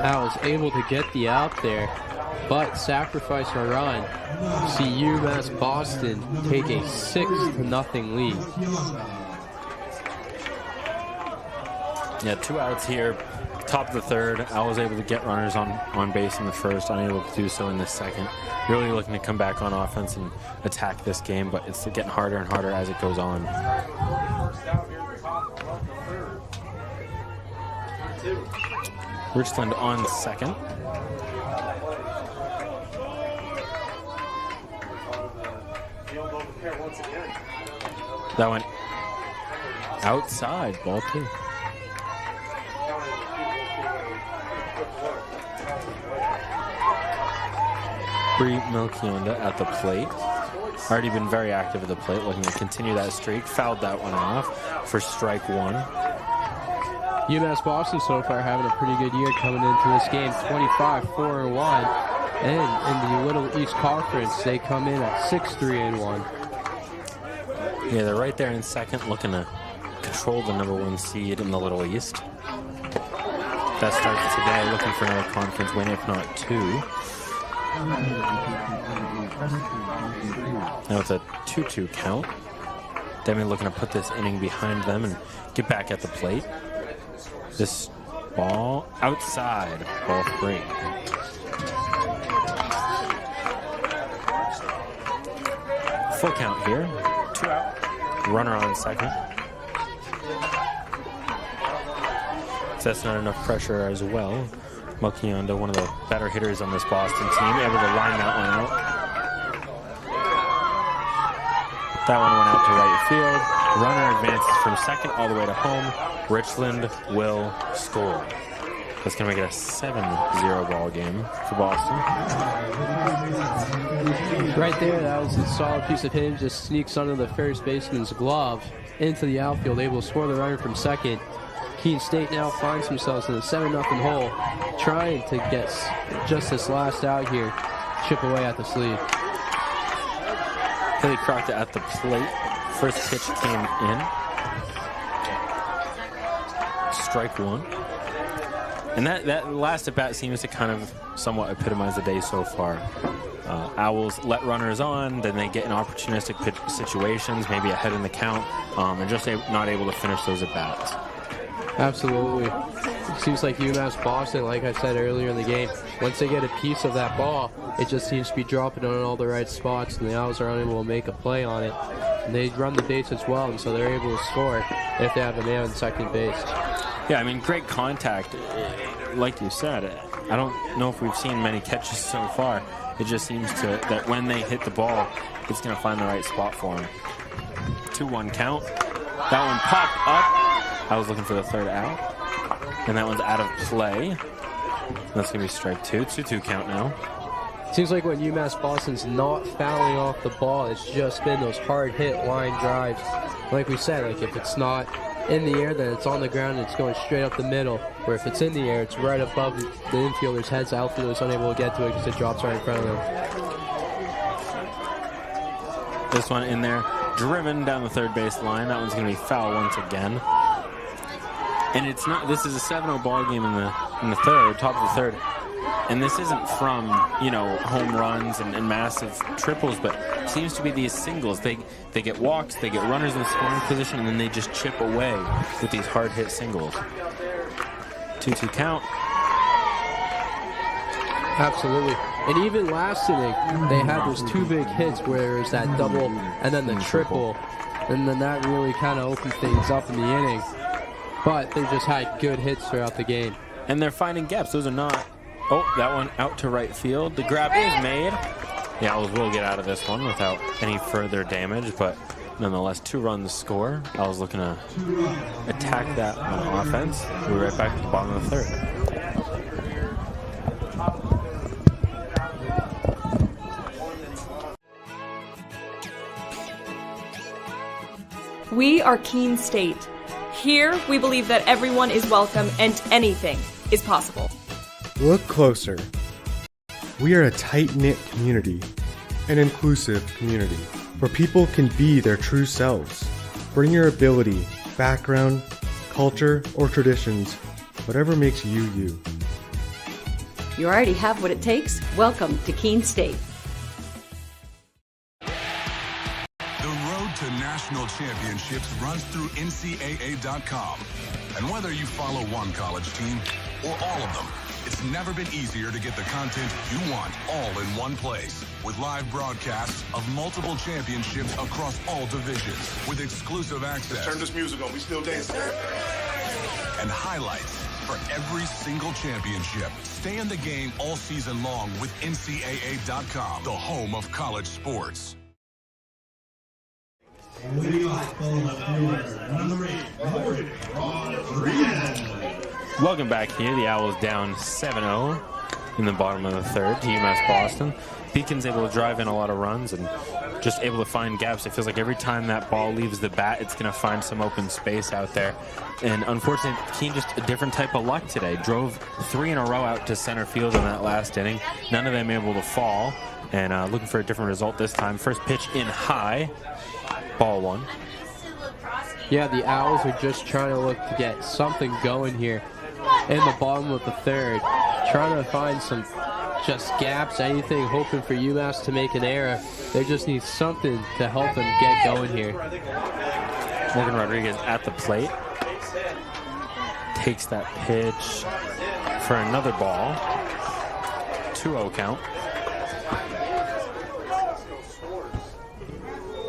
S7: Owls able to get the out there, but sacrifice a run. See UMass-Boston take a 6-0 lead.
S1: Yeah, 2 outs here. Top of the third. Owls able to get runners on base in the first, unable to do so in the second. Really looking to come back on offense and attack this game, but it's getting harder and harder as it goes on. Richland on second. That went outside, ball 2. Bree Melchionda at the plate. Already been very active at the plate, looking to continue that streak. Fouled that one off for strike 1.
S7: UMass-Boston so far having a pretty good year coming into this game, 25-4-1. And in the Little East Conference, they come in at 6-3-1.
S1: Yeah, they're right there in second, looking to control the #1 seed in the Little East. That starts today, looking for another conference win, if not two. Now it's a 2-2 count. Demi looking to put this inning behind them and get back at the plate. This ball outside, ball 3. Full count here, 2 out. Runner on second. So that's not enough pressure as well. Mokionda, one of the better hitters on this Boston team, able to line that one out. That one went out to right field. Runner advances from second all the way to home. Richland will score. That's going to make it a 7-0 ball game for Boston.
S7: Right there, that was a solid piece of hitting. Just sneaks under the first baseman's glove into the outfield, able to score the runner from second. Keene State now finds themselves in a 7-0 hole, trying to get just this last out here, chip away at this lead.
S1: Haley Crockett at the plate. First pitch came in. Strike 1. And that last at bat seems to kind of somewhat epitomize the day so far. Owls let runners on, then they get in opportunistic pitch situations, maybe ahead in the count, and just not able to finish those at bats.
S7: Absolutely. It seems like UMass-Boston, like I said earlier in the game, once they get a piece of that ball, it just seems to be dropping on all the right spots, and the Owls are unable to make a play on it. And they run the base as well, and so they're able to score if they have a man on second base.
S1: Yeah, I mean, great contact. Like you said, I don't know if we've seen many catches so far. It just seems that when they hit the ball, it's going to find the right spot for them. 2-1 count. That one popped up. I was looking for the third out. And that one's out of play. That's going to be strike 2. 2-2 count now.
S7: Seems like when UMass-Boston's not fouling off the ball, it's just been those hard hit line drives. Like we said, like if it's not in the air, then it's on the ground and it's going straight up the middle. Where if it's in the air, it's right above the infielder's heads. The outfielder's unable to get to it because it drops right in front of them.
S1: This one in there, driven down the third base line. That one's going to be foul once again. And it's not. This is a 7-0 ball game in the third, top of the third. And this isn't from, home runs and massive triples, but it seems to be these singles. They get walks, they get runners in scoring position, and then they just chip away with these hard hit singles. 2-2 count.
S7: Absolutely. And even last inning, they had those 2 big hits where there's that double and then the triple. And then that really kind of opened things up in the inning. But they just had good hits throughout the game.
S1: And they're finding gaps. Those are not... Oh, that one out to right field. The grab is made. The Owls will get out of this one without any further damage, but nonetheless, 2 runs score. Owls looking to attack that on offense. We're right back to the bottom of the third.
S10: We are Keene State. Here, we believe that everyone is welcome and anything is possible.
S11: Look closer. We are a tight-knit community, an inclusive community, where people can be their true selves. Bring your ability, background, culture, or traditions, whatever makes you you.
S12: You already have what it takes. Welcome to Keene State.
S3: The road to national championships runs through NCAA.com. And whether you follow one college team or all of them, it's never been easier to get the content you want all in one place. With live broadcasts of multiple championships across all divisions. With exclusive access.
S13: Turn this music on, we still dancing.
S3: And highlights for every single championship. Stay in the game all season long with NCAA.com, the home of college sports.
S1: Welcome back here. The Owls down 7-0 in the bottom of the third to UMass-Boston. Beacon's able to drive in a lot of runs and just able to find gaps. It feels like every time that ball leaves the bat, it's going to find some open space out there. And unfortunately, Keene just a different type of luck today. Drove 3 in a row out to center field in that last inning. None of them able to fall. And looking for a different result this time. First pitch in high. Ball one.
S7: Yeah, the Owls are just trying to look to get something going here in the bottom of the third. Trying to find some just gaps, anything, hoping for UMass to make an error. They just need something to help them get going here.
S1: Morgan Rodriguez at the plate. Takes that pitch for another ball. 2-0 count.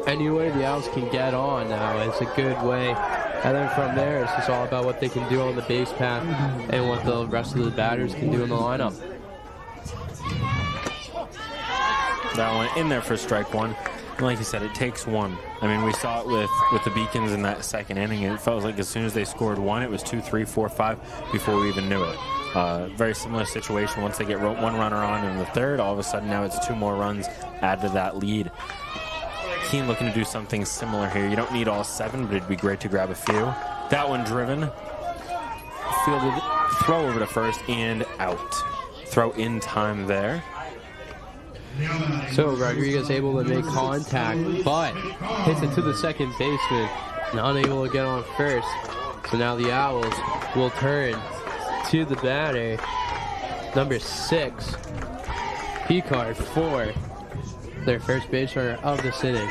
S7: Anyway, the Owls can get on now. It's a good way. And then from there, it's just all about what they can do on the base path and what the rest of the batters can do in the lineup.
S1: That one in there for strike one. And like you said, it takes one. I mean, we saw it with the Beacons in that second inning. It felt like as soon as they scored one, it was 2, 3, 4, 5 before we even knew it. Very similar situation. Once they get one runner on in the third, all of a sudden now it's 2 more runs add to that lead. Keene looking to do something similar here. You don't need all 7, but it'd be great to grab a few. That one driven. Fielded, throw over to first and out. Throw in time there.
S7: So Rodriguez able to make contact, but hits it to the second baseman, not able to get on first. So now the Owls will turn to the batter, number 6, Picard, for their first base runner of this inning.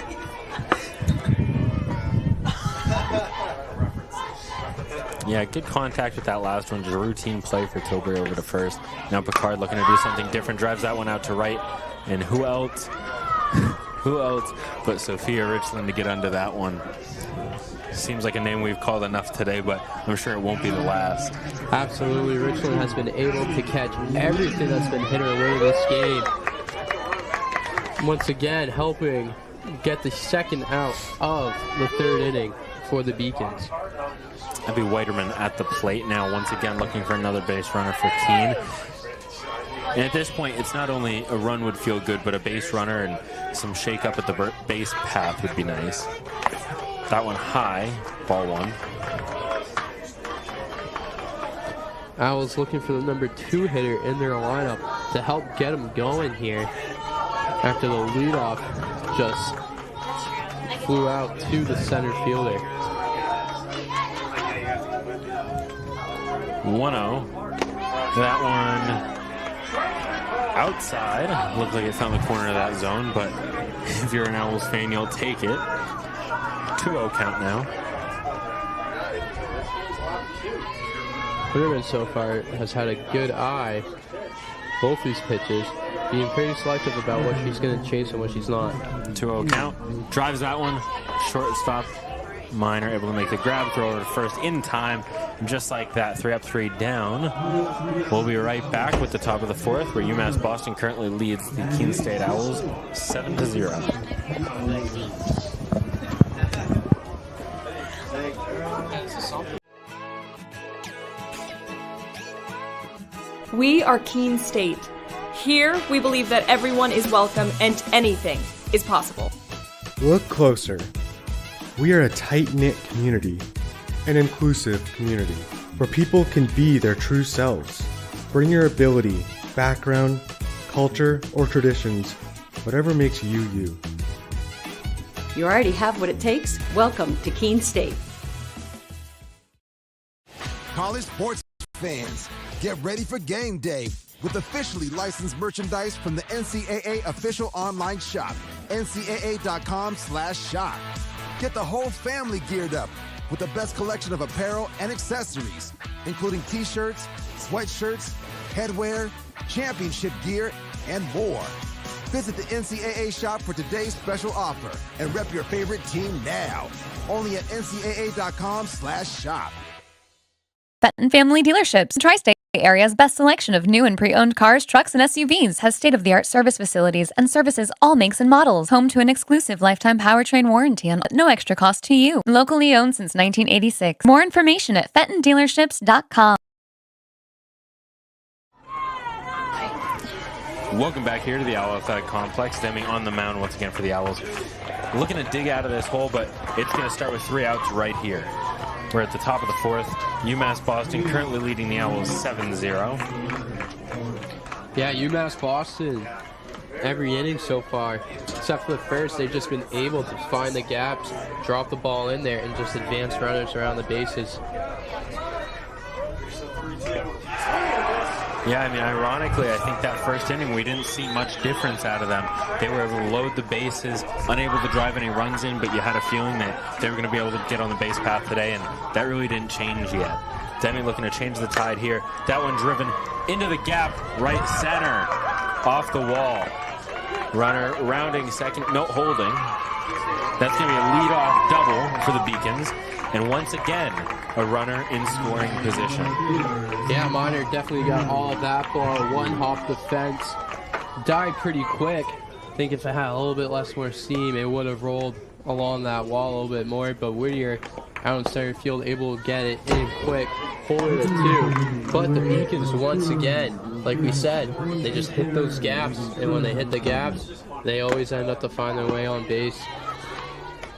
S1: Yeah, good contact with that last one. Just a routine play for Tilbury over to first. Now Picard looking to do something different. Drives that one out to right. And who else? Who else but Sophia Richland to get under that one? Seems like a name we've called enough today, but I'm sure it won't be the last.
S7: Absolutely. Richland has been able to catch everything that's been hit her way this game. Once again, helping get the second out of the third inning for the Beacons.
S1: Abby Whiterman at the plate now, once again looking for another base runner for Keene. And at this point, it's not only a run would feel good, but a base runner and some shake up at the base path would be nice. That one high, ball one.
S7: Owls looking for the number 2 hitter in their lineup to help get them going here after the leadoff just flew out to the center fielder.
S1: 1-0. That one outside. Looked like it found the corner of that zone, but if you're an Owls fan, you'll take it. 2-0 count now.
S7: Whitterman so far has had a good eye. Both these pitches, being pretty selective about what she's going to chase and what she's not.
S1: 2-0 count. Drives that one. Shortstop Minor able to make the grab, throw over to first in time. And just like that, 3 up, 3 down. We'll be right back with the top of the 4th, where UMass-Boston currently leads the Keene State Owls 7-0.
S10: We are Keene State. Here, we believe that everyone is welcome and anything is possible.
S11: Look closer. We are a tight-knit community, an inclusive community, where people can be their true selves. Bring your ability, background, culture, or traditions, whatever makes you you.
S12: You already have what it takes. Welcome to Keene State.
S8: College sports fans, get ready for game day with officially licensed merchandise from the NCAA official online shop, ncaa.com/shop. Get the whole family geared up with the best collection of apparel and accessories, including t-shirts, sweatshirts, headwear, championship gear, and more. Visit the NCAA shop for today's special offer and rep your favorite team now. Only at ncaa.com/shop.
S6: Fenton Family Dealerships, Tri-State area's best selection of new and pre-owned cars, trucks, and SUVs, has state-of-the-art service facilities and services all makes and models. Home to an exclusive lifetime powertrain warranty and no extra cost to you. Locally owned since 1986. More information at fentondealerships.com.
S1: Welcome back here to the Owl Athletic Complex. Demi on the mound once again for the Owls. Looking to dig out of this hole, but it's going to start with 3 outs right here. We're at the top of the 4th. UMass-Boston currently leading the Owls 7-0.
S7: Yeah, UMass-Boston every inning so far. Except for the first, they've just been able to find the gaps, drop the ball in there, and just advance runners around the bases.
S1: Yeah, I mean, ironically, I think that first inning, we didn't see much difference out of them. They were able to load the bases, unable to drive any runs in, but you had a feeling that they were going to be able to get on the base path today, and that really didn't change yet. Demi looking to change the tide here. That one driven into the gap, right center, off the wall. Runner rounding second, no, holding. That's going to be a leadoff double for the Beacons. And once again, a runner in scoring position.
S7: Yeah, Minor definitely got all of that ball. One hop the fence. Died pretty quick. I think if it had a little bit less more steam, it would have rolled along that wall a little bit more. But Whittier out in center field able to get it in quick. Hold it at 2. But the Beacons, once again, like we said, they just hit those gaps. And when they hit the gaps, they always end up to find their way on base.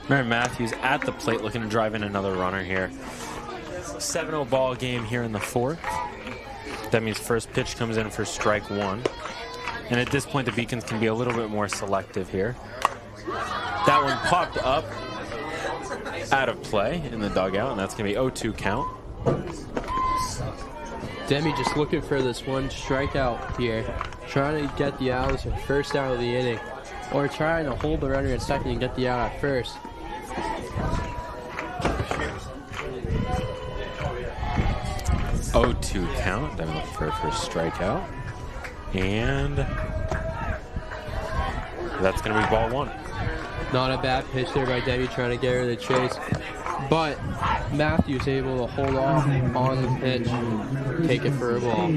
S1: Mary Matthews at the plate looking to drive in another runner here. 7-0 ball game here in the 4th. That means first pitch comes in for strike 1. And at this point, the Beacons can be a little bit more selective here. That one popped up out of play in the dugout, and that's going to be 0-2 count.
S7: Demi just looking for this one strikeout here. Trying to get the out as first out of the inning. Or trying to hold the runner at second and get the out at first.
S1: 0-2 count. Demi looking for a first strikeout. And that's going to be ball 1.
S7: Not a bad pitch there by Demi trying to get her the chase. But Matthews able to hold off on the pitch, take it for a ball.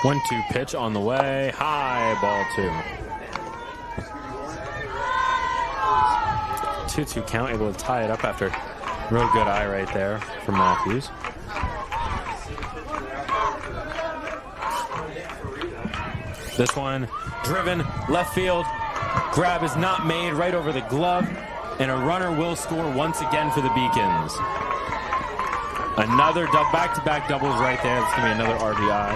S1: 1-2 pitch on the way. High, ball 2. 2-2 count, able to tie it up after real good eye right there from Matthews. This one driven left field. Grab is not made, right over the glove, and a runner will score once again for the Beacons. Another back-to-back doubles right there. It's going to be another RBI.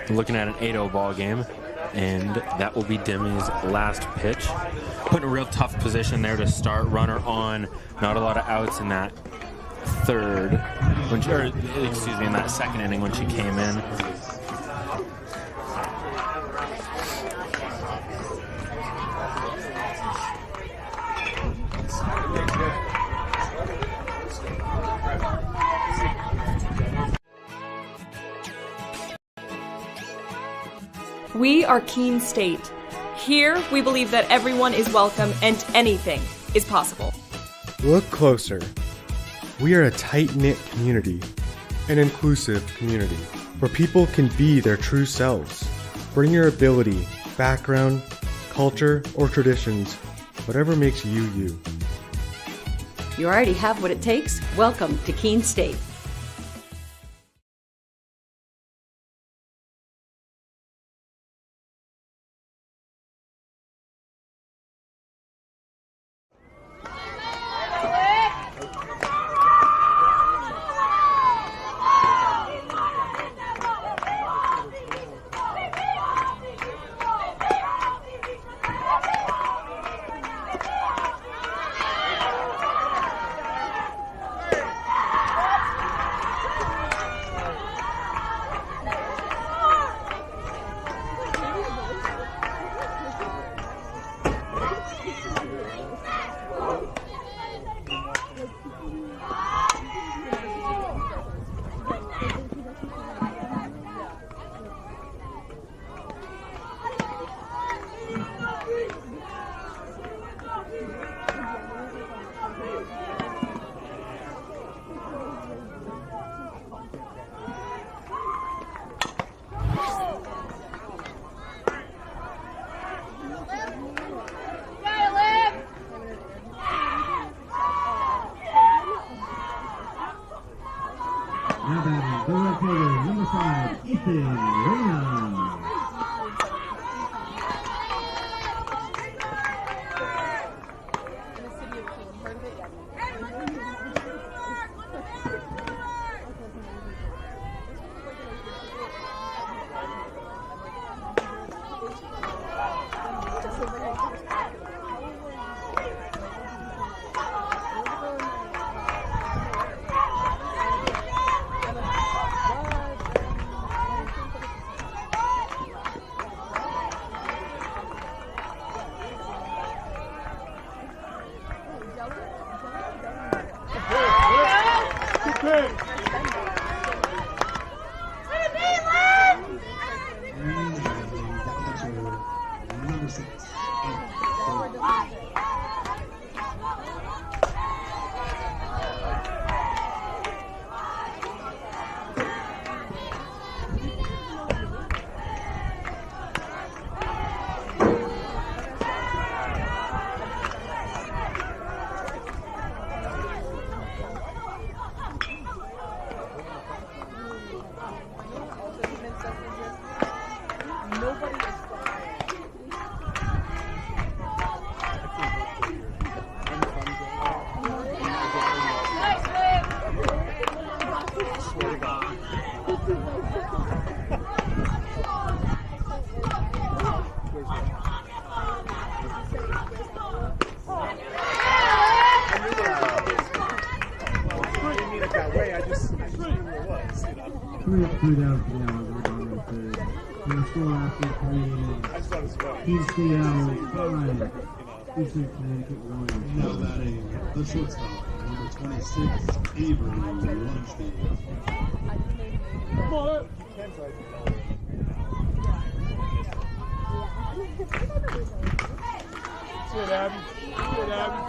S1: Looking at an 8-0 ball game, and that will be Demi's last pitch. Put in a real tough position there to start. Runner on. Not a lot of outs in that third, in that second inning when she came in.
S10: We are Keene State. Here, we believe that everyone is welcome and anything is possible.
S11: Look closer. We are a tight-knit community, an inclusive community, where people can be their true selves. Bring your ability, background, culture, or traditions, whatever makes you you.
S12: You already have what it takes. Welcome to Keene State.
S13: Three down for the Owls on the third. And the score after 3 innings. Keene State Owls 5. Eastern Connecticut 1.
S14: Now batting the shortstop, number 26, Avery Weinstein. Come on. Good, Abby. Good, Abby.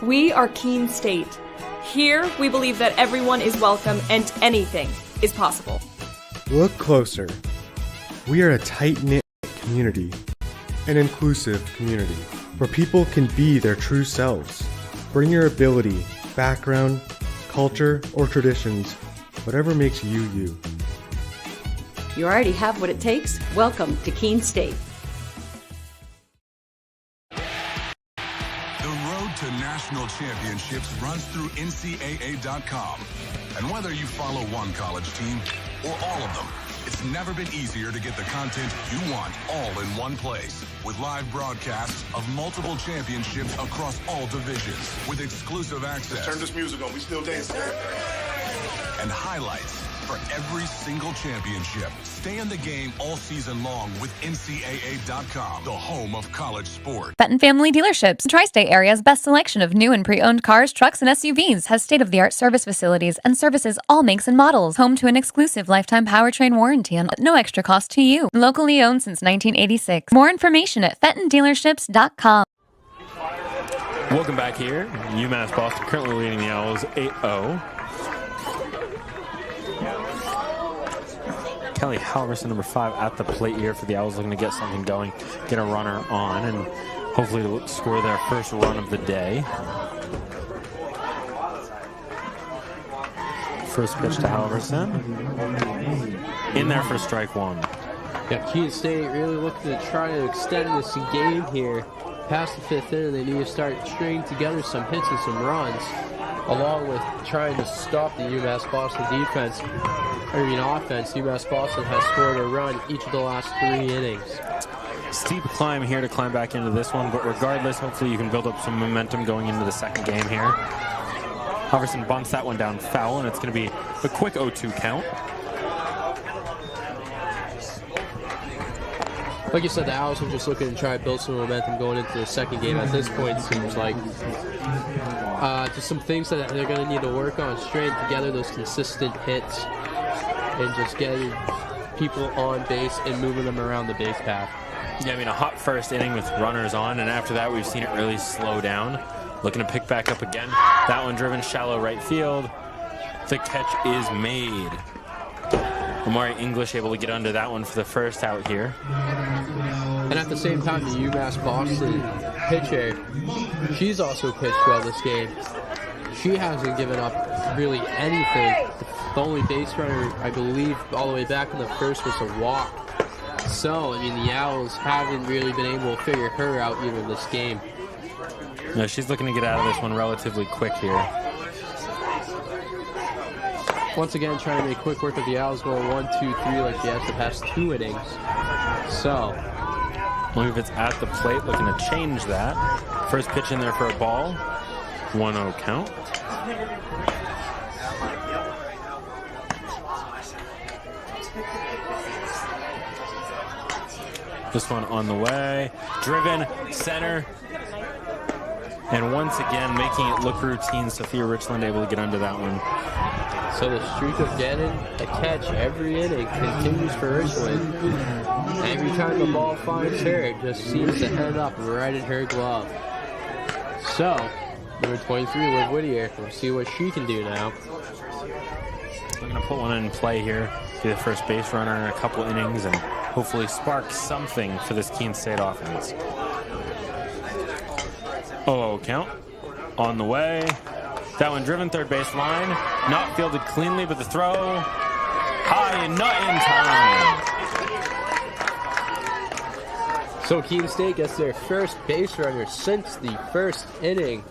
S10: We are Keene State. Here, we believe that everyone is welcome and anything is possible.
S11: Look closer. We are a tight-knit community, an inclusive community, where people can be their true selves. Bring your ability, background, culture, or traditions, whatever makes you you.
S12: You already have what it takes. Welcome to Keene State.
S3: To national championships runs through NCAA.com. And whether you follow one college team or all of them, it's never been easier to get the content you want all in one place. With live broadcasts of multiple championships across all divisions, with exclusive access.
S14: Turn this music on, we still dancing.
S3: And highlights for every single championship. Stay in the game all season long with NCAA.com, the home of college sport.
S6: Fenton Family Dealerships, Tri-State area's best selection of new and pre-owned cars, trucks, and SUVs, has state-of-the-art service facilities and services all makes and models. Home to an exclusive lifetime powertrain warranty and no extra cost to you. Locally owned since 1986. More information at fentondealerships.com.
S1: Welcome back here. UMass-Boston currently leading the Owls 8-0. Kelly Halverson, number 5, at the plate here for the Owls, looking to get something going, get a runner on, and hopefully score their first run of the day. First pitch to Halverson. In there for strike one.
S7: Yeah, Keene State really looking to try to extend this game here. Past the 5th inning, they need to start stringing together some hits and some runs, along with trying to stop the UMass-Boston defense. Offense. UMass-Boston has scored a run each of the last 3 innings.
S1: Steep climb here to climb back into this one, but regardless, hopefully you can build up some momentum going into the second game here. Halverson bunts that one down foul, and it's going to be a quick 0-2 count.
S7: Like you said, the Owls are just looking to try to build some momentum going into the second game. At this point, it seems like just some things that they're going to need to work on, stringing together those consistent hits and just getting people on base and moving them around the base path.
S1: Yeah, I mean, a hot first inning with runners on, and after that we've seen it really slow down. Looking to pick back up again. That one driven shallow right field. The catch is made. Amari English able to get under that one for the first out here.
S7: And at the same time, the UMass-Boston pitcher, she's also pitched well this game. She hasn't given up really anything. The only base runner, I believe, all the way back in the first was a walk. So, I mean, the Owls haven't really been able to figure her out either this game.
S1: No, she's looking to get out of this one relatively quick here.
S7: Once again, trying to make quick work of the Owls, going 1, 2, 3 like they have the past 2 innings. So,
S1: I believe it's at the plate, looking to change that. First pitch in there for a ball. 1-0 count. This one on the way. Driven, center. And once again, making it look routine. Sophia Richland able to get under that one.
S7: So the streak of getting a catch every inning continues for Richland. Every time the ball finds her, it just seems to end up right in her glove. So, number 23, Liv Whittier, we'll see what she can do now.
S1: We're going to put one in play here, be the first base runner in a couple innings, and hopefully spark something for this Keene State offense. 0-0 count on the way. That one driven third base line, not fielded cleanly, but the throw high and not in time.
S7: So Keene State gets their first base runner since the first inning,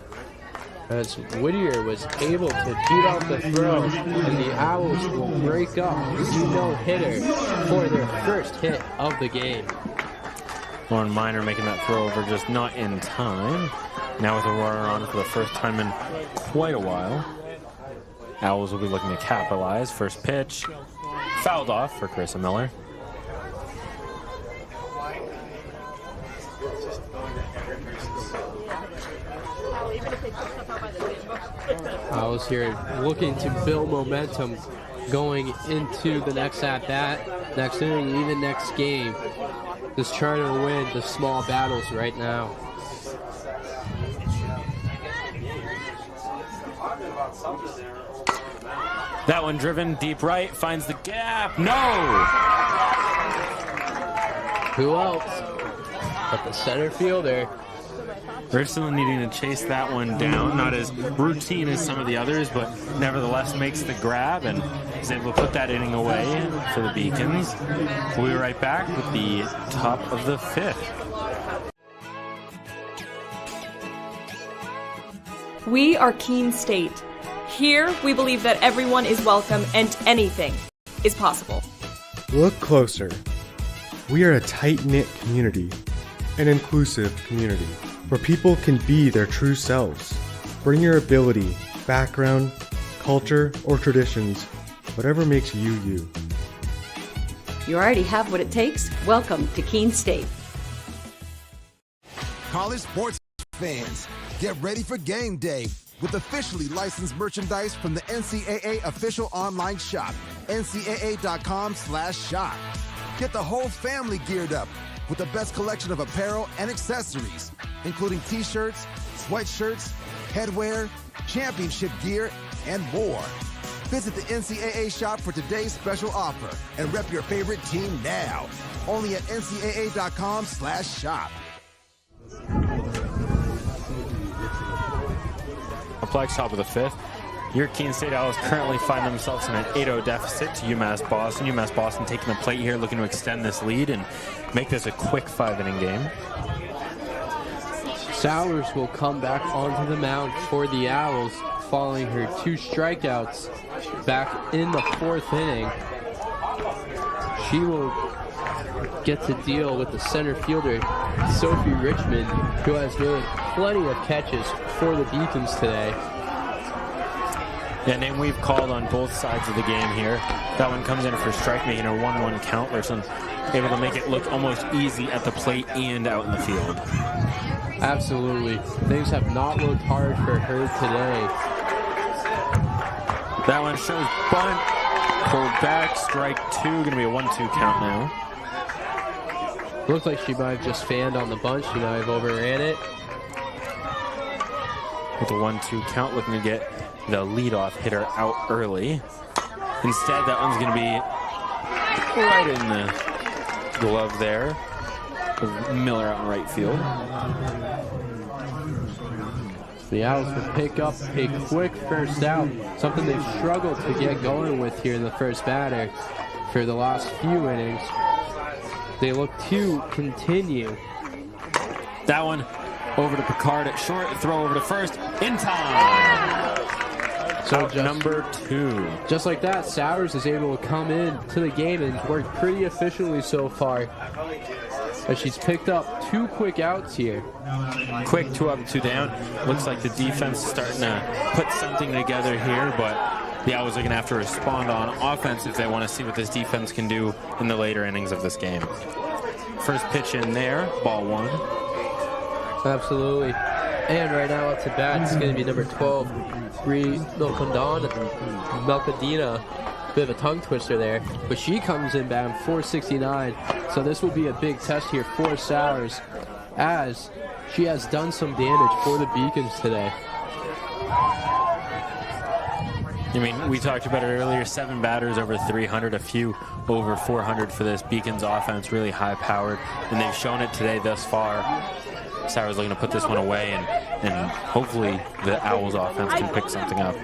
S7: as Whittier was able to beat out the throw, and the Owls will break up the no-hitter for their first hit of the game.
S1: Lauren Miner making that throw over, just not in time. Now with a runner on for the first time in quite a while. Owls will be looking to capitalize. First pitch, fouled off for Carissa Miller.
S7: Owls here looking to build momentum going into the next at-bat, next inning, even next game. Just trying to win the small battles right now.
S1: That one driven deep right, finds the gap. No!
S7: Who else but the center fielder?
S1: Richland needing to chase that one down. Not as routine as some of the others, but nevertheless makes the grab and is able to put that inning away for the Beacons. We'll be right back with the top of the fifth.
S10: We are Keene State. Here, we believe that everyone is welcome and anything is possible.
S11: Look closer. We are a tight-knit community, an inclusive community, where people can be their true selves. Bring your ability, background, culture, or traditions, whatever makes you you.
S12: You already have what it takes. Welcome to Keene State.
S8: College sports fans, get ready for game day with officially licensed merchandise from the NCAA official online shop, ncaa.com/shop. Get the whole family geared up with the best collection of apparel and accessories, including t-shirts, sweatshirts, headwear, championship gear, and more. Visit the NCAA shop for today's special offer and rep your favorite team now. Only at ncaa.com/shop.
S1: Complex top of the fifth. Your Keene State Owls currently find themselves in an 8-0 deficit to UMass-Boston. UMass-Boston taking the plate here, looking to extend this lead and make this a quick 5-inning game.
S7: Sowers will come back onto the mound for the Owls following her 2 strikeouts back in the 4th inning. She will get to deal with the center fielder, Sophie Richmond, who has made plenty of catches for the Beacons today.
S1: Yeah, name we've called on both sides of the game here. That one comes in for strike, making a 1-1 count. Richland able to make it look almost easy at the plate and out in the field.
S7: Absolutely. Things have not looked hard for her today.
S1: That one shows bunt, pulled back, strike 2, going to be a 1-2 count now.
S7: Looked like she might have just fanned on the bunt. She might have overran it.
S1: With a 1-2 count, looking to get the leadoff hitter out early. Instead, that one's going to be right in the glove there. Miller out in right field.
S7: The Owls will pick up a quick first out, something they've struggled to get going with here in the first batter for the last few innings. They look to continue.
S1: That one over to Picard at short, throw over to first, in time. So number 2.
S7: Just like that, Sowers is able to come in to the game and work pretty efficiently so far. But she's picked up 2 quick outs here.
S1: Quick 2 up, 2 down. Looks like the defense is starting to put something together here, but the Owls are going to have to respond on offense if they want to see what this defense can do in the later innings of this game. First pitch in there, ball 1.
S7: Absolutely. And right now up to bat is going to be number 12, Bree Melcadina. Bit of a tongue twister there, but she comes in batting 469. So this will be a big test here for Sowers, as she has done some damage for the Beacons today.
S1: I mean, we talked about it earlier, 7 batters over 300, a few over 400 for this Beacons offense, really high-powered, and they've shown it today thus far. Sowers looking to put this one away, and hopefully the Owls offense can pick something up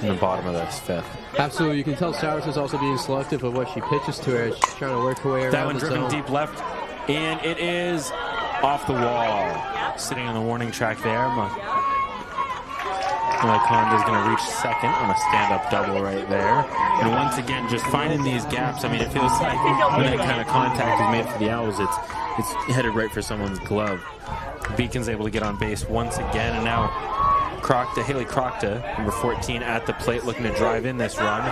S1: in the bottom of this 5th.
S7: Absolutely, you can tell Sowers is also being selective of what she pitches to her. She's trying to work her way around
S1: That one
S7: the
S1: driven
S7: zone.
S1: deep left, and it is off the wall. Sitting on the warning track there. Conda's going to reach second on a stand-up double right there. And once again, just finding these gaps. I mean, it feels like when that kind of contact is made for the Owls, it's headed right for someone's glove. Beacon's able to get on base once again, and now Haley Crocta, number 14, at the plate, looking to drive in this run.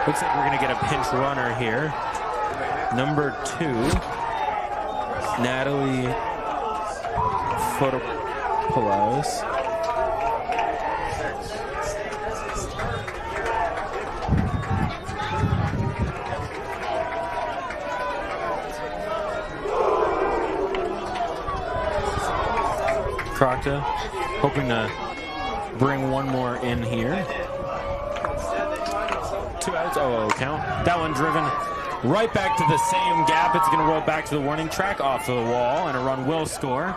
S1: Looks like we're going to get a pinch runner here. Number 2, Natalie Fotopoulos. Crocta hoping to bring one more in here. 2 outs, 0-0 count. That one driven right back to the same gap. It's going to roll back to the warning track, off of the wall, and a run will score.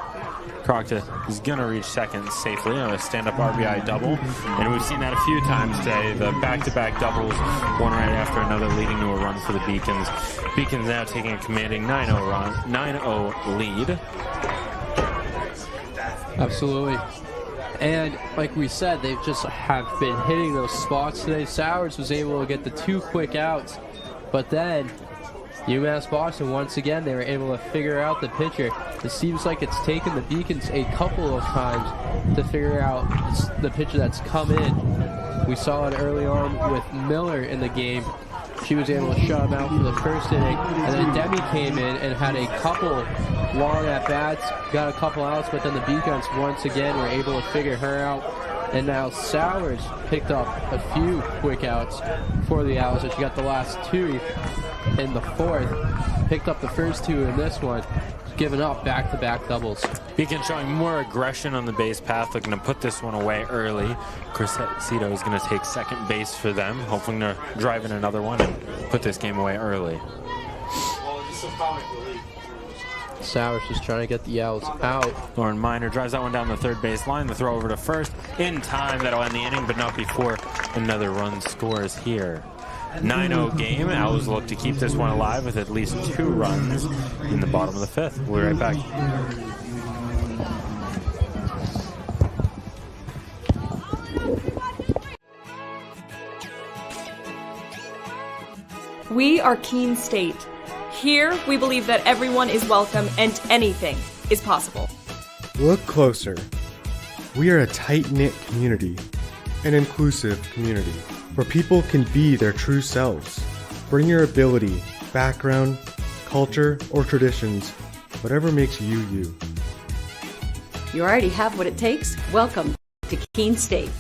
S1: Crocta is going to reach second safely on a stand-up RBI double. And we've seen that a few times today. The back-to-back doubles, one right after another, leading to a run for the Beacons. Beacons now taking a commanding 9-0 lead.
S7: Absolutely. And like we said, they just have been hitting those spots today. Sowers was able to get the 2 quick outs, but then UMass-Boston, once again, they were able to figure out the pitcher. It seems like it's taken the Beacons a couple of times to figure out the pitcher that's come in. We saw it early on with Miller in the game. She was able to shut him out for the first inning, and then Demi came in and had a couple long at-bats, got a couple outs, but then the Beacons once again were able to figure her out. And now Sowers picked up a few quick outs for the Owls, and she got the last 2 in the 4th, picked up the first 2 in this one, giving up back-to-back doubles.
S1: Beacon showing more aggression on the base path, looking to put this one away early. Crescito is going to take second base for them, hoping to drive in another one and put this game away early.
S7: Sowers just trying to get the Owls out.
S1: Lauren Miner drives that one down the third base line. The throw over to first in time. That'll end the inning, but not before another run scores here. 9-0 game. Owls look to keep this one alive with at least 2 runs in the bottom of the 5th. We'll be right back.
S10: We are Keene State. Here, we believe that everyone is welcome and anything is possible.
S11: Look closer. We are a tight-knit community, an inclusive community, where people can be their true selves. Bring your ability, background, culture, or traditions, whatever makes you you.
S12: You already have what it takes. Welcome to Keene State.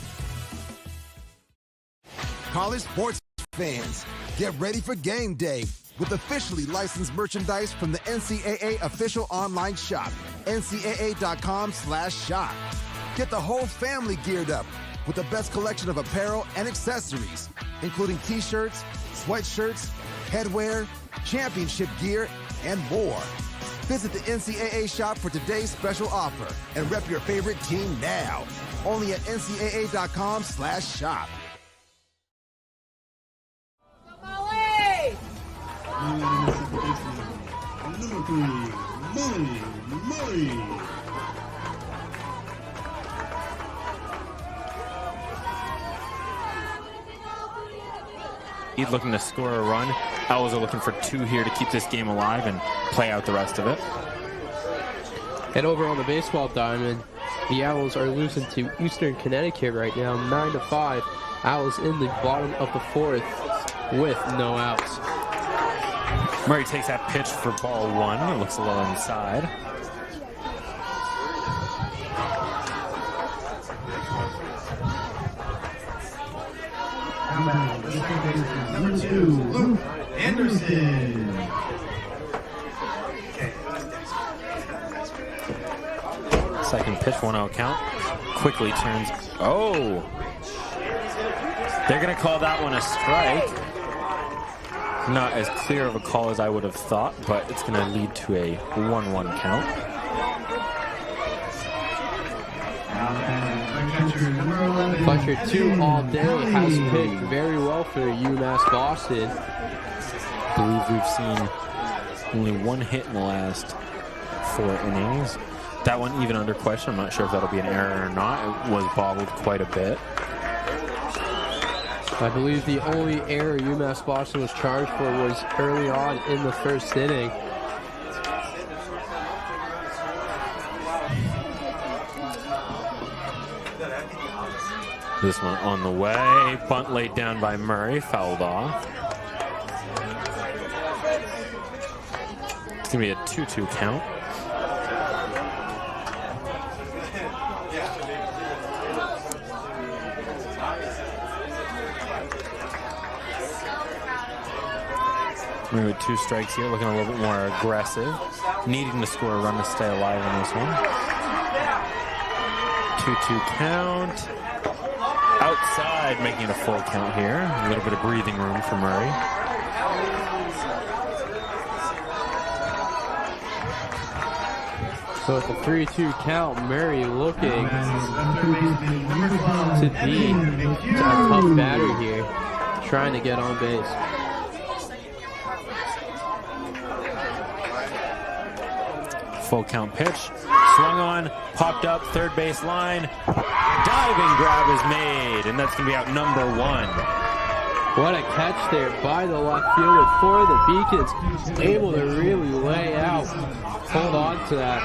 S8: College sports fans, get ready for game day with officially licensed merchandise from the NCAA official online shop, ncaa.com/shop. Get the whole family geared up with the best collection of apparel and accessories, including t-shirts, sweatshirts, headwear, championship gear, and more. Visit the NCAA shop for today's special offer and rep your favorite team now. Only at ncaa.com/shop.
S14: Number 3, Molly.
S1: He's looking to score a run. Owls are looking for 2 here to keep this game alive and play out the rest of it.
S7: And over on the baseball diamond, the Owls are losing to Eastern Connecticut right now, 9-5. Owls in the bottom of the 4th with no outs.
S1: Murray takes that pitch for ball 1. It looks a little inside.
S2: Number 2, Luke Anderson.
S1: Second pitch, 1-0 count. Quickly turns. Oh! They're going to call that one a strike. Not as clear of a call as I would have thought, but it's going to lead to a 1-1 count.
S7: Fletcher 2 all day has pitched very well for UMass-Boston.
S1: I believe we've seen only one hit in the last 4 innings. That one even under question. I'm not sure if that'll be an error or not. It was bobbled quite a bit.
S7: I believe the only error UMass-Boston was charged for was early on in the first inning.
S1: This one on the way. Bunt laid down by Murray, fouled off. It's going to be a 2-2 count. Murray with 2 strikes here, looking a little bit more aggressive. Needing to score a run to stay alive in this one. 2-2 count. Outside, making it a full count here. A little bit of breathing room for Murray.
S7: So it's a 3-2 count. Murray looking to be a tough batter here, trying to get on base.
S1: Full count pitch. Swung on, popped up, third base line. Diving grab is made, and that's going to be out number 1.
S7: What a catch there by the left fielder for the Beacons. Able to really lay out, hold on to that.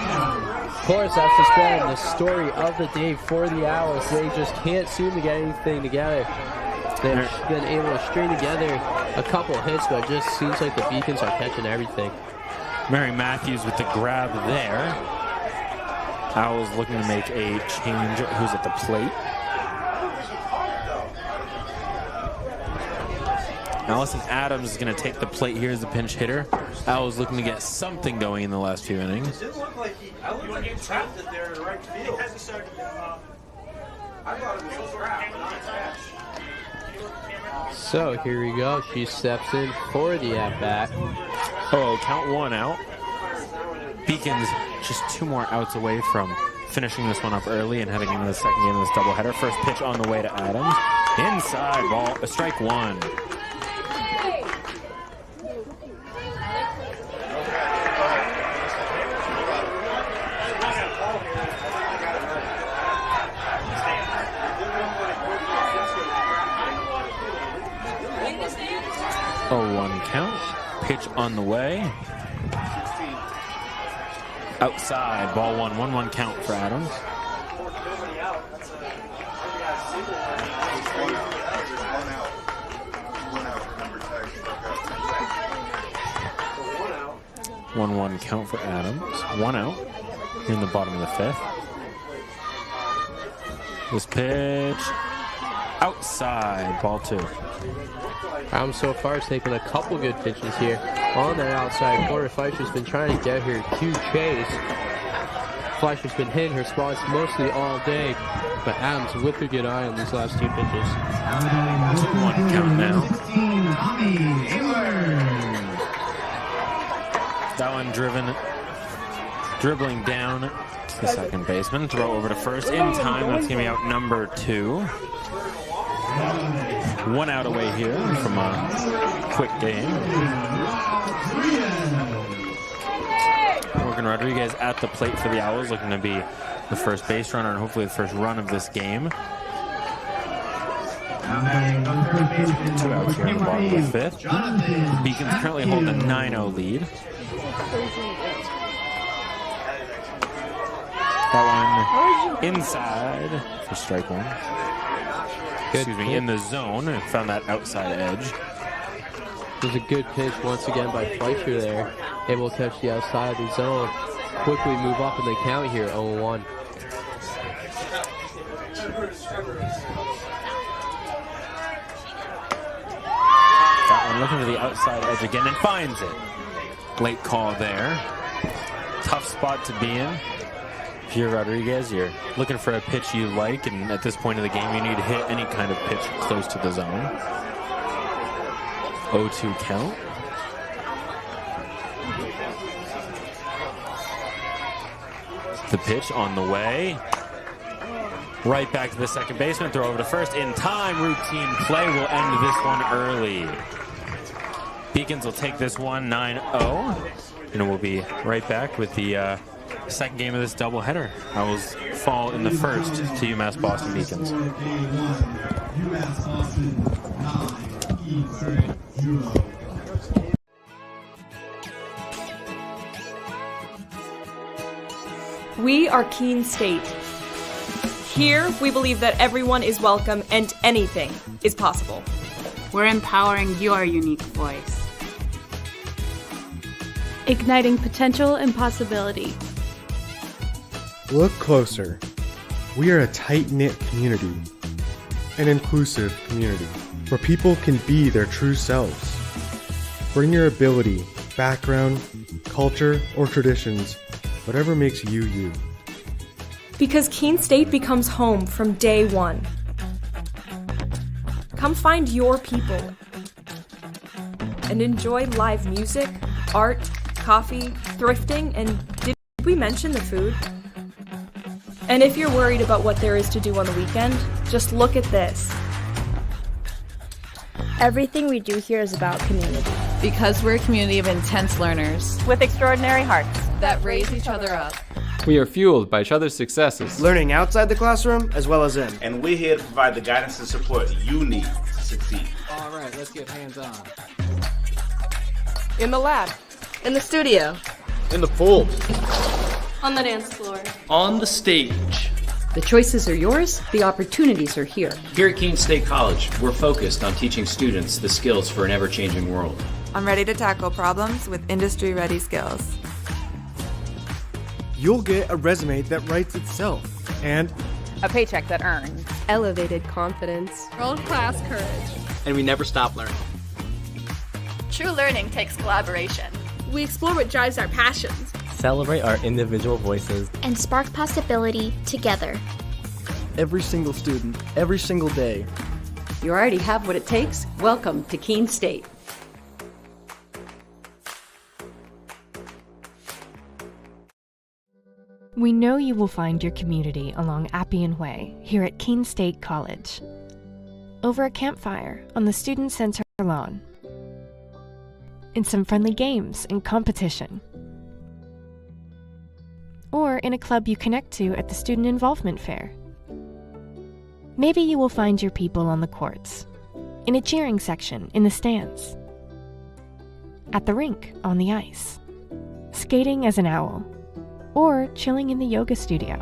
S7: Of course, that's just been the story of the day for the Owls. They just can't seem to get anything together. They've been able to string together a couple hits, but it just seems like the Beacons are catching everything.
S1: Mary Matthews with the grab there. Owls looking to make a change. Who's at the plate? Allison Adams is going to take the plate here as the pinch hitter. Owls looking to get something going in the last few innings.
S4: It didn't look like he trapped it there in the right field. I thought it was a trap, not a catch.
S7: So here we go. She steps in for the at-bat.
S1: Oh, count 1 out. Beacons just 2 more outs away from finishing this one up early and heading into the second game of this doubleheader. First pitch on the way to Adams. Inside ball, strike 1. Oh, 1 count. Pitch on the way. Outside, ball 1, 1-1 count for Adams. One 1 count for Adams. 1 out here in the bottom of the 5th. This pitch outside, ball 2.
S7: Adams so far has taken a couple good pitches here on that outside corner. Fleischer's been trying to get her to chase. Fleischer's been hitting her spots mostly all day, but Adams with a good eye on these last 2 pitches.
S1: 2-1 count now. That one dribbling down to the second baseman. Throw over to first in time. That's going to be out number 2. 1 out away here from a quick game. Morgan Rodriguez at the plate for the Owls, looking to be the first base runner and hopefully the first run of this game. 2 outs here in the bottom of the 5th. Beacons currently hold a 9-0 lead. That one inside for strike 1. Excuse me, in the zone, and found that outside edge.
S7: There's a good pitch once again by Fleischer there. Able to catch the outside of the zone. Quickly move up in the count here, 0-1.
S1: looking for the outside edge again and finds it. Late call there. Tough spot to be in. If you're Rodriguez, you're looking for a pitch you like, and at this point of the game, you need to hit any kind of pitch close to the zone. 0-2 count. The pitch on the way. Right back to the second baseman, throw over to first in time. Routine play will end this one early. Beacons will take this one 9-0, and we'll be right back with the second game of this doubleheader. Owls fall in the first to UMass-Boston Beacons.
S14: UMass-Boston 9, Keene 0.
S10: We are Keene State. Here, we believe that everyone is welcome and anything is possible.
S15: We're empowering your unique voice.
S16: Igniting potential and possibility.
S11: Look closer. We are a tight-knit community, an inclusive community, where people can be their true selves. Bring your ability, background, culture, or traditions, whatever makes you you.
S10: Because Keene State becomes home from day one. Come find your people and enjoy live music, art, coffee, thrifting, and did we mention the food? And if you're worried about what there is to do on the weekend, just look at this.
S17: Everything we do here is about community.
S18: Because we're a community of intense learners
S19: with extraordinary hearts
S18: that raise each other up.
S20: We are fueled by each other's successes,
S21: learning outside the classroom as well as in.
S22: And we're here to provide the guidance and support you need to succeed.
S20: All right, let's get hands-on.
S10: In the lab.
S19: In the studio.
S23: In the pool.
S10: On the dance floor.
S23: On the stage.
S12: The choices are yours, the opportunities are here.
S24: Here at Keene State College, we're focused on teaching students the skills for an ever-changing world.
S25: I'm ready to tackle problems with industry-ready skills.
S11: You'll get a resume that writes itself, and
S19: a paycheck that earns.
S26: Elevated confidence.
S16: World-class courage.
S23: And we never stop learning.
S27: True learning takes collaboration.
S16: We explore what drives our passions.
S28: Celebrate our individual voices.
S29: And spark possibility together.
S30: Every single student, every single day.
S12: You already have what it takes. Welcome to Keene State.
S31: We know you will find your community along Appian Way here at Keene State College. Over a campfire on the Student Center lawn. In some friendly games and competition. Or in a club you connect to at the Student Involvement Fair. Maybe you will find your people on the courts, in a cheering section in the stands, at the rink on the ice, skating as an owl, or chilling in the yoga studio.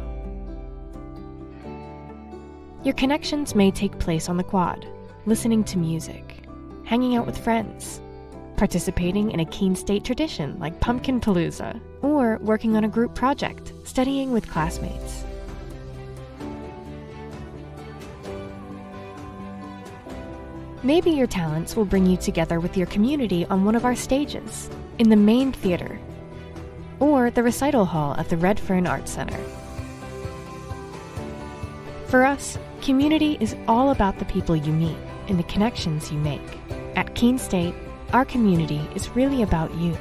S31: Your connections may take place on the quad, listening to music, hanging out with friends, participating in a Keene State tradition like Pumpkin Palooza, or working on a group project, studying with classmates. Maybe your talents will bring you together with your community on one of our stages, in the main theater, or the recital hall at the Redfern Arts Center. For us, community is all about the people you meet and the connections you make. At Keene State, our community is really about you.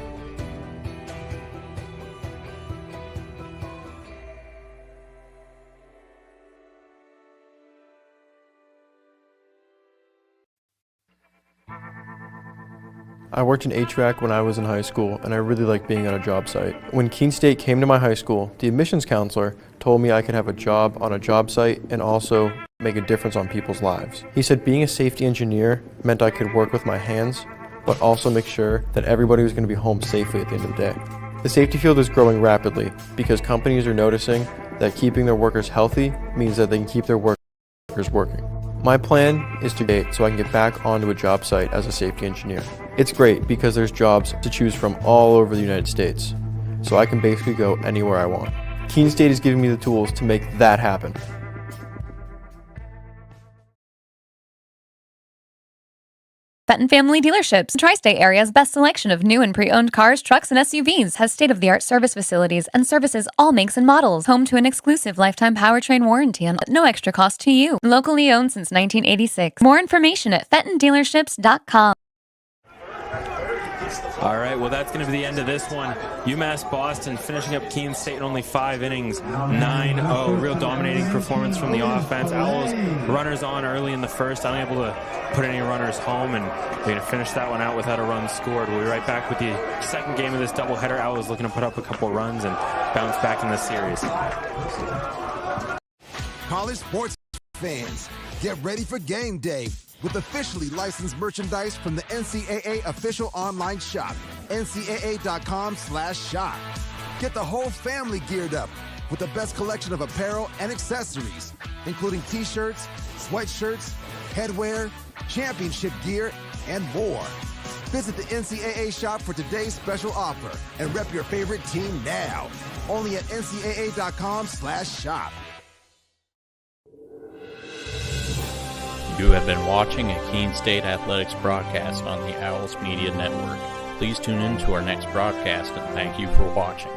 S32: I worked in HVAC when I was in high school, and I really liked being on a job site. When Keene State came to my high school, the admissions counselor told me I could have a job on a job site and also make a difference on people's lives. He said being a safety engineer meant I could work with my hands, but also make sure that everybody was going to be home safely at the end of the day. The safety field is growing rapidly because companies are noticing that keeping their workers healthy means that they can keep their workers working. My plan is to date so I can get back onto a job site as a safety engineer. It's great because there's jobs to choose from all over the United States, so I can basically go anywhere I want. Keene State is giving me the tools to make that happen.
S1: Fenton Family Dealerships, the Tri-State area's best selection of new and pre-owned cars, trucks, and SUVs, has state-of-the-art service facilities and services all makes and models. Home to an exclusive lifetime powertrain warranty and no extra cost to you. Locally owned since 1986. More information at fentondealerships.com.
S2: All right, well, that's going to be the end of this one. UMass-Boston finishing up Keene State in only 5 innings, 9-0. Real dominating performance from the offense. Owls runners on early in the first, unable to put any runners home, and they're going to finish that one out without a run scored. We'll be right back with the second game of this doubleheader. Owls looking to put up a couple runs and bounce back in the series.
S3: College sports fans, get ready for game day with officially licensed merchandise from the NCAA official online shop, ncaa.com/shop. Get the whole family geared up with the best collection of apparel and accessories, including t-shirts, sweatshirts, headwear, championship gear, and more. Visit the NCAA shop for today's special offer and rep your favorite team now. Only at ncaa.com/shop.
S4: You have been watching a Keene State Athletics broadcast on the Owls Media Network. Please tune in to our next broadcast, and thank you for watching.